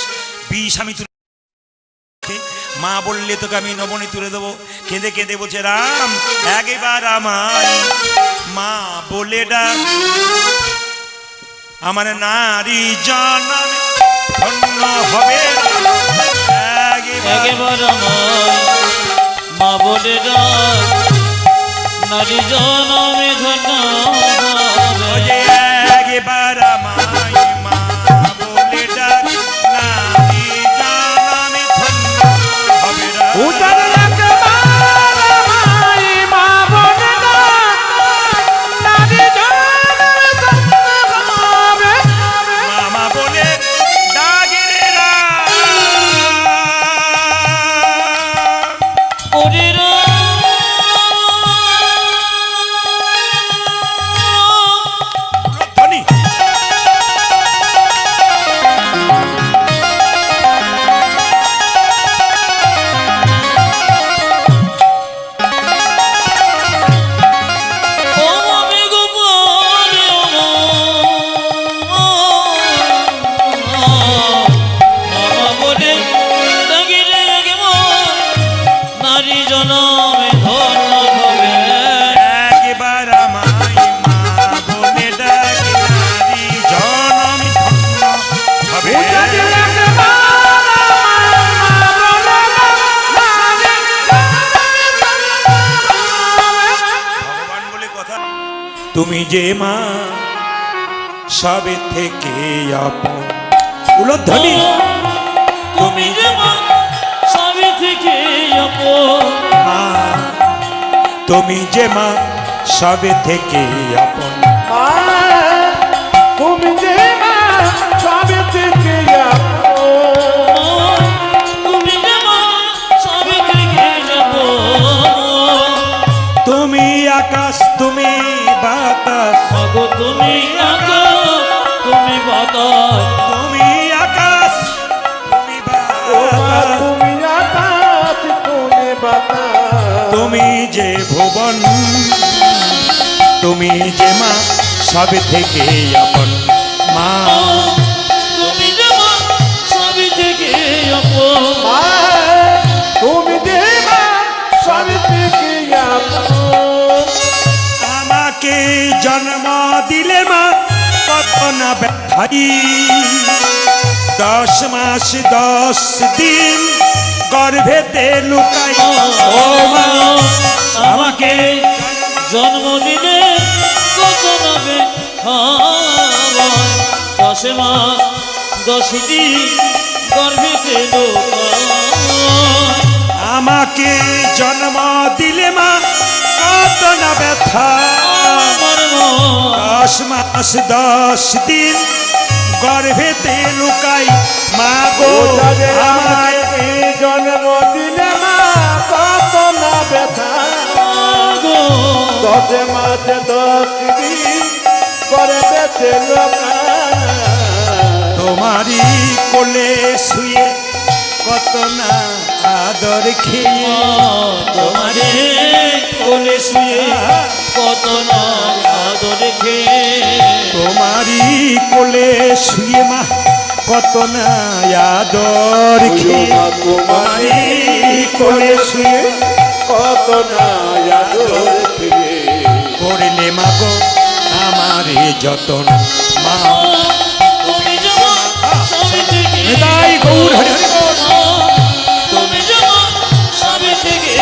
বিষ আমি তুলে, মা বললে তোকে আমি নবনী তুলে দেবো। কেঁদে কেঁদে বলছে, রাম একবার আমায় মা বলে ডাক, আমার নারী জনমে ধন্য হবে। একবার আমায় মা বলে ডাক, নারী জনমে ধন্য হবে। একবার আমায় মা বলে ডাক, নারী জনমে ধন্য হবে। মামা বলে ডাকে রে রাম। ওরে রাম তুমি যে মা সবে থেকে আপন। উলধ্বনি। তুমি যে মা সবে থেকে আপন। মা তুমি যে মা সবে থেকে আপন। মা তুমি যে মা সবে থেকে আপন। তুমি যে মা সবে থেকে আপন। তুমি আকাশ তুমি বাতাস। মাগো তুমি আকাশ তুমি বাতাস। তুমি আকাশ তুমি ও মা বাতাস। তুমি আকাশ তুমি বাতাস। তুমি যে ভুবন তুমি যে মা সবে থেকে আপন। মা তুমি যে মা সবে থেকে আপন। মা তুমি যে মা সবে থেকে আপন। আমাকে জন্ম দিলে মা কত না ব্যথাই। 10 মাস 10 দিন গর্ভেতে লুকাই। ও মা আমাকে জন্ম দিলে কত নবে 10 মাস 10 দিন গর্ভেতে লোকায়। আমাকে জন্ম দিলে মা কত না ব্যথা। আমার মা 10 মাস 10 দিন গর্ভেতে লুকাই। মা গো ও যাদের আমাকে আমাকে জন্ম দিলে মা কত না ব্যথা। গো 10 মাসে 10 দিন করে বেঁচে লোকা। তোমারই কোলে শুয়ে কত না আদর খেয়ে। তোমারে কোলে শুয়ে কত না আদর খেয়ে। তোমারই কোলে শুয়ে মা কত না আদর খেয়ে। তোমারই কোলে শুয়ে কত না আদর খেয়ে। করলে মা গো আমারে যতন। মা তুমি যেমন সবে থেকে নিতাই গৌর হরি হরি বল। তুমি যেমন সবে থেকে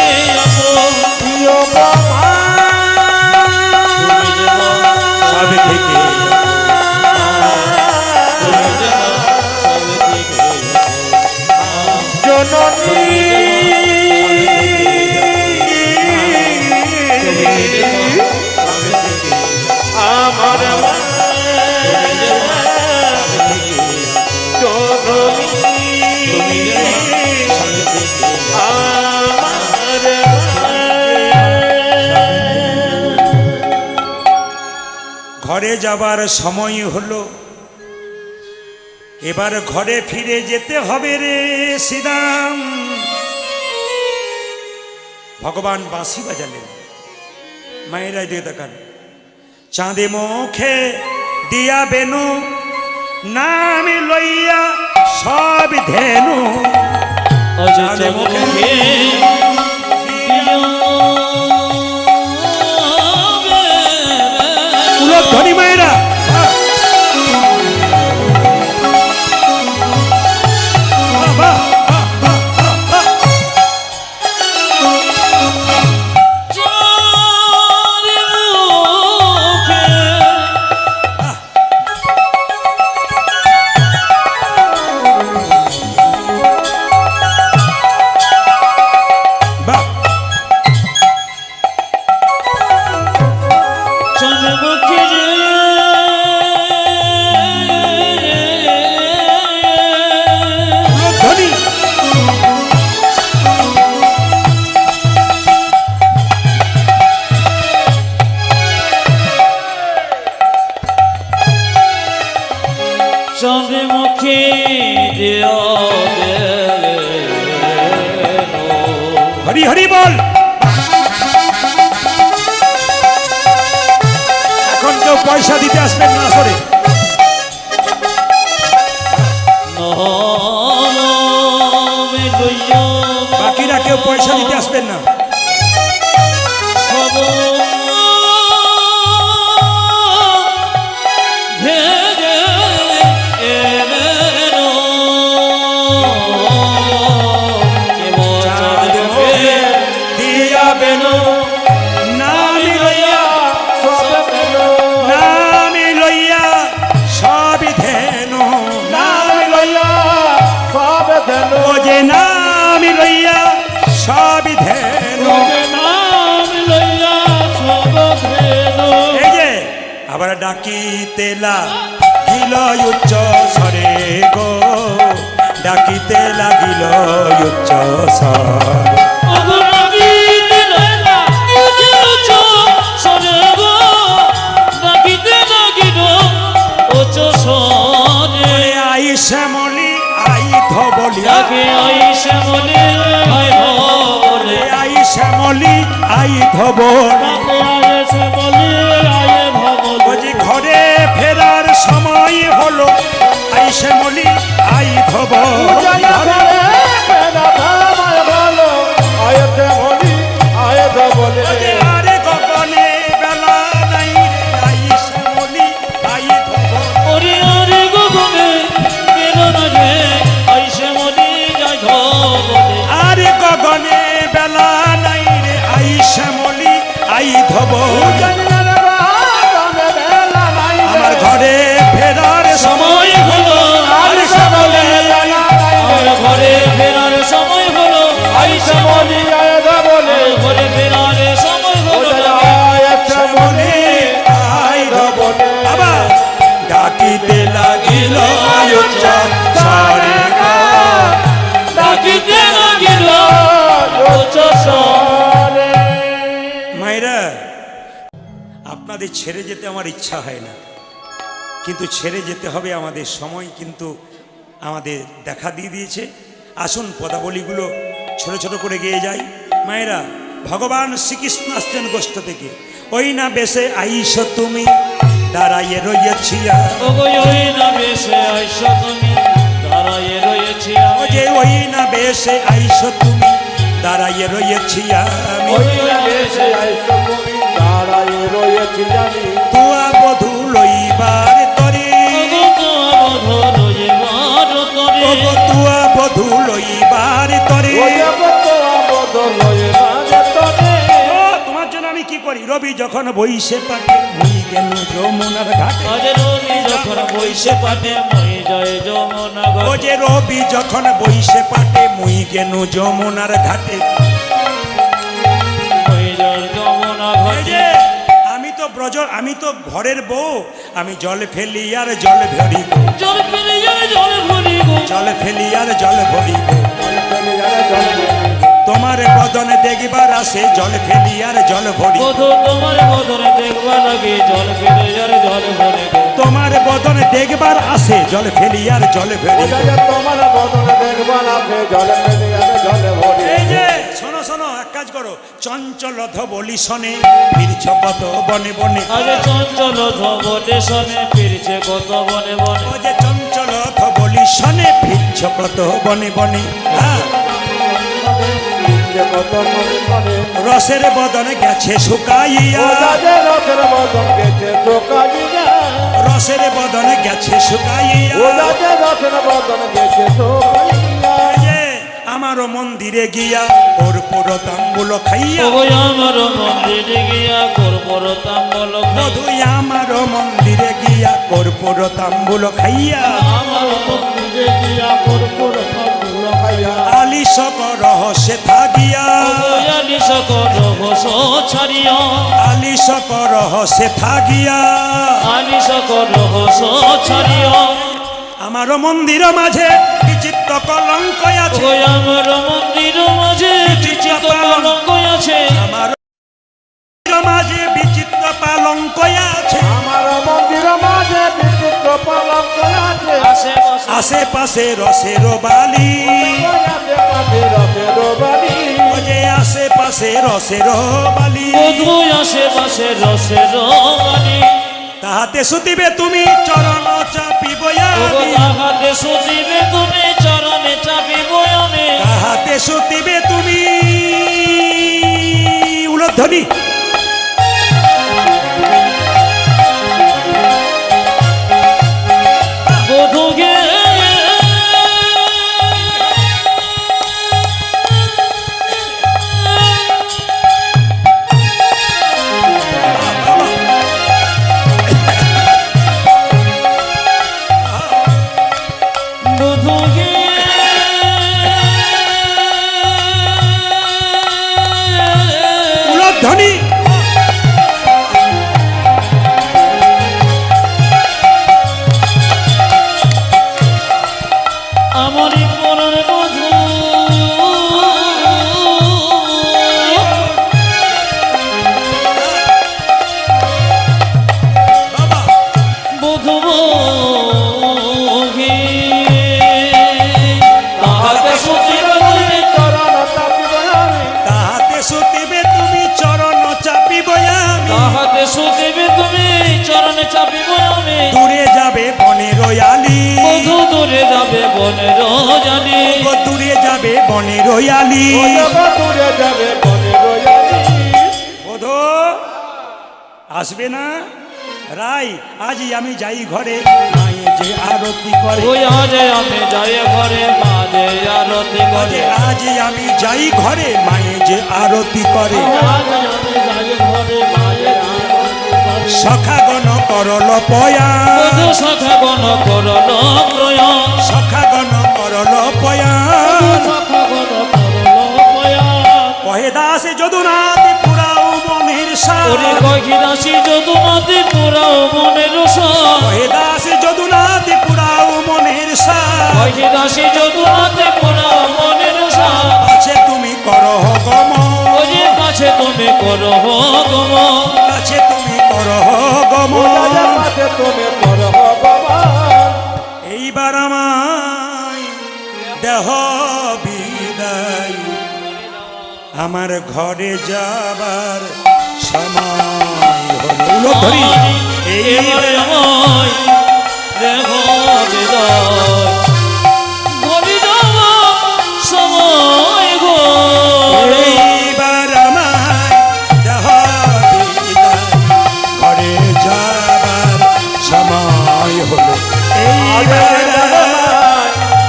আপন। প্রিয় বাবা তুমি যেমন সবে থেকে তুমি যেমন সবে থেকে আপন। জননী আমার মা ঘরে যাবার সময় হলো। এবার ঘরে ফিরে যেতে হবে রে শ্রীরাম। ভগবান বাঁশি বাজালেন। মায়েরা দিয়ে দেখান। চাঁদে মুখে দিয়া বেনু নাম লইয়া সব ধেনু। চাঁদে মুখে ধনী মায়েরা চাঁদে মুখে হরি হরি বল। এখন কেউ পয়সা দিতে আসবেন না আসরে। বাকিরা কেউ পয়সা দিতে আসবেন না। ডাকিতে লাগিল উচ্চ স্বরে গো, ডাকিতে লাগিল উচ্চ স্বরে। আই শ্যামলি আই ধবলি, আই শ্যামলি আই ধবলি, আই শ্যামলি আই ধবলি, বলছি ঘরে ফেরার সময় হলো, আই শ্যামলি আই ধবলি। আরে গগনে বেলা নাই রে, আই শ্যামলি আই ধবলি। আরে গগনে বেলা নাই রে, আই শ্যামলি আই ধবলি। আরে গগনে বেলা নাই রে, আই শ্যামলি আই ধবলি। আমার ঘরে ফেরার সময় হলো, আই শ্যামলি আমার ঘরে ফেরার সময় হলো, আই শ্যামলি ঘরে ফেরার সময় হলো, শ্যামলি আই ধবলি। আবার ডাকিতে লাগিল উচ্চ স্বরে গো, ডাকিতে লাগিল উচ্চ স্বরে। মায়েরা, আপনাদের ছেড়ে যেতে আমার ইচ্ছা হয় না, কিন্তু ছেড়ে যেতে হবে, আমাদের সময় কিন্তু আমাদের দেখা দিয়ে দিয়েছে। আসুন পদাবলীগুলো ছোট ছোট করে গেয়ে যাই। মায়েরা, ভগবান শ্রীকৃষ্ণ আসছেন গোষ্ঠ থেকে। ওই না বেশে আইস তুমি দাঁড়াইয়ে রয়েছি, ওই না বেশে আইস তুমি দাঁড়াইয়ে রয়েছি, ও যে ওই না বেশে আইস তুমি দাঁড়াইয়ে রয়েছি আমি, তুয়া বধূ লইবার তরে, তুয়া বধূ লইবার তরে। তোমার জন্য আমি কি করি, রবি যখন বইসে পাটে মুই গেল যমুনার ঘাটে, রবি যখন বইসে পাটে মই জয় যমুনা ও যে রবি যখন বইসে পাটে মুই গেল যমুনার ঘাটে। এই যে আমি তো ঘরের বউ, আমি জল ফেলি আর জল ভরিব, জল ফেলি আর জল ভরিব, জল ফেলি আর জল ভরিব। তোমার বদনে দেখবার আসে জল ফেলি আর জল ভরিব, তোমার বদনে দেখবার লাগে জল ফেলি আর জল ভরিব, তোমার বদনে দেখবার আসে জল ফেলি আর জল ভরিব। এই যে শোনো শোনো, এক কাজ করো, চঞ্চল ধবলি শনে ফিরছ কত বনে বনে, আরে চঞ্চল ধবলি শনে ফিরছে কত বনে বনে, ও যে চঞ্চল ধবলি শনে ফিরছ কত বনে বনে। হ্যাঁ, রসের বদনে গেছে শুকাইয়া, রসের বদনে গেছে শুকাইয়া। আমারও মন্দিরে গিয়া কর্পূর তাম্বুল খাইয়া, আমার মন্দিরে গিয়া কর্পূর তাম্বুল মধু আমারও মন্দিরে গিয়া কর্পূর তাম্বুল খাইয়া, আলিশ করহ সেথা গিয়া, আলিশ করহ ছাড়িয়া, আলিশ করহ সেথা গিয়া, আলিশ করহ ছাড়িয়া। আমার মন্দির মাঝে বিচিত্র কলঙ্ক আছে, আমার মন্দির মাঝে বিচিত্র কলঙ্ক আছে, আমার মাঝে বিচিত্র পালঙ্ক আছে, আশেপাশে রসের বালি, ও যে আশেপাশে রসের বালি, আশেপাশে রসের বালি। তাহাতে শুতিবে তুমি চরণ চাপিব আমি, তাহাতে শুতিবে তুমি চরণে চাপিব আমি, তাহাতে শুতিবে তুমি উলধ্বনি। বধূকে আমারই পরার বধূ বাবা বধূ গে তাহাকে সচিবে তুমি চরণ চাপিব আমি তাহাতে সুতিবে তুমি চরণ চাপিব আমি তাহাতে সচিবে তুমি চরণে চাপিব আমি দূরে যাবে বনের আলি বধূ দূরে যাবে বনের জানি ও দূরে যাবে বনের আলি ও দেবা দূরে যাবে বনে রয়ালি বোধো আসবে না রাই আজই আমি যাই ঘরে মায়ে যে আরতি করে ওই আজ আমি যাই ঘরে মাঝে আরতি করে আজই আমি যাই ঘরে মায়ে যে আরতি করে সখাগণ করল পয়া বধূ সখা গণ করল প্রয়াণ সখাগণ করল পয়া কহে দাস যদুনাথ পুরাও মনের ওরে সার কহি দাসী যদুনাথে পুরাও মনের সার কহে দাস যদুনাথ পুরাও মনের সার কহি দাসী যদুনাথে পুরাও মনের সার আছে তুমি করহ গম ওরে পাছে তুমি করো গম আছে তুমি করহ গম ওদের মাঝে তুমি পর ভগবান এইবার আমায় দেহ বিদায় আমার ঘরে যাবার সময় হলো ধরি এবার আমায় দেহ বিদায় ঘরে যাওয়া সময় গো এইবার আমায় দেহ বিদায় ঘরে যাবার সময় হলো এইবার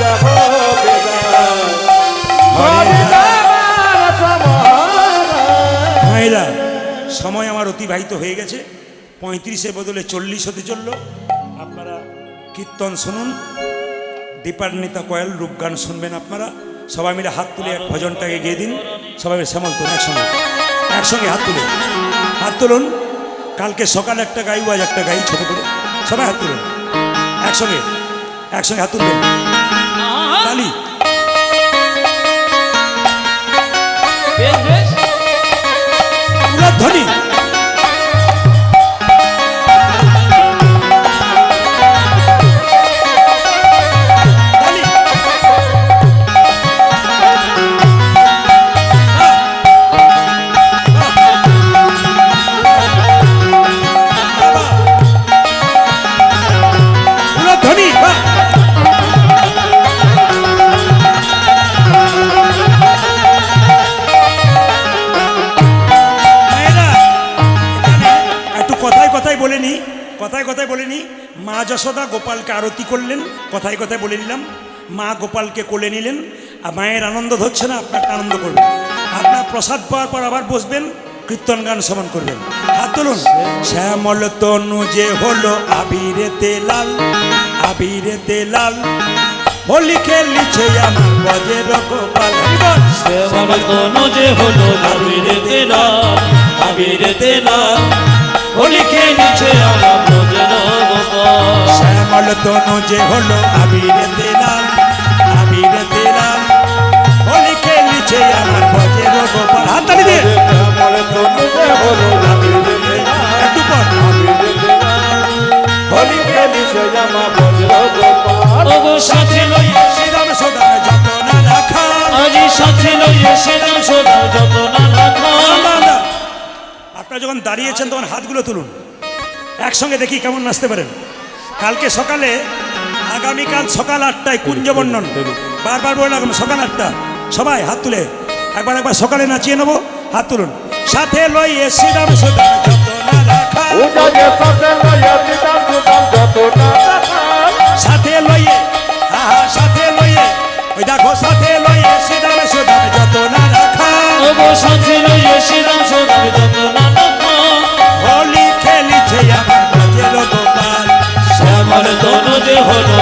দেহ বিদায় ঘরে আমার সমান মায়েরা সময় আমার অতিবাহিত হয়ে গেছে 35-এর বদলে 40 হতে চলল আপনারা কীর্তন শুনুন দীপান্বিতা কয়েল রূপগান শুনবেন আপনারা সবাই মিলে হাত তুলে এক ভজনটাকে গিয়ে দিন সবাই মিলে শ্যামল তুন একসঙ্গে হাত তুলুন কালকে সকালে একটা গাই আজ একটা গাই ছোট করে সবাই হাত তুলুন একসঙ্গে হাত তুলবেন তালি বেশ বেশ ধ্বনি তালি ধ্বনি বাহ মায়েরা, এখানে একটু কথায় বলে নি মা যশোদা গোপালকে আরতি করলেন কথায় বলে নিলাম মা গোপালকে কোলে নিলেন আর মায়ের আনন্দ ধরছে না আপনার আনন্দ করবেন আপনার প্রসাদ পাওয়ার পর আবার বসবেন কীর্তন গান শ্রবণ করবেন হাত তুলুন শ্যামল তনু যে হলো আবিরেতে লাল হোলি খেলিছে আমার বজের গোপাল সেবার তনু যে হলো আবিরেতে লাল হোলি খেলিছে আমার ব্রজের গোপাল শ্যামল তনু যে হলো আবিরেতে লাল হোলি খেলিছে আমার বজের গোপাল হাত তালি দিয়ে আমার তনুতে হলো একটু পর হোলি খেলিছে আমার বজ্র গোপাল ওগো সাথী লইয়ে শ্রীরাম সদা যত না রাখা আজি সাথী লইয়ে সেরাম সদা যত না রাখা আপনারা যখন দাঁড়িয়েছেন তখন হাতগুলো তুলুন একসঙ্গে দেখি কেমন নাচতে পারেন কালকে সকালে আগামীকাল সকাল 8টায় কুঞ্জবর্ণন বারবার বলে রাখুন সকাল 8টা সবাই হাত তুলে একবার সকালে নাচিয়ে নেবো হাত তুলুন সাথে লইয়ে শ্রীরাম সদা যত না রাখা উজাগে সাথে লইয়া দিতাম সুতাম যত না দেখাল সাথে লইয়ে সাথে লইয়ে ওই দেখো সাথে লইয়ে শ্রীরাম সদা যত না রাখা ওগো সাথী লইয়ে সেরাম সদা যত না রাখা হোলি খেলিছে আমার বজের গোপাল শ্যামল তনু যে হলো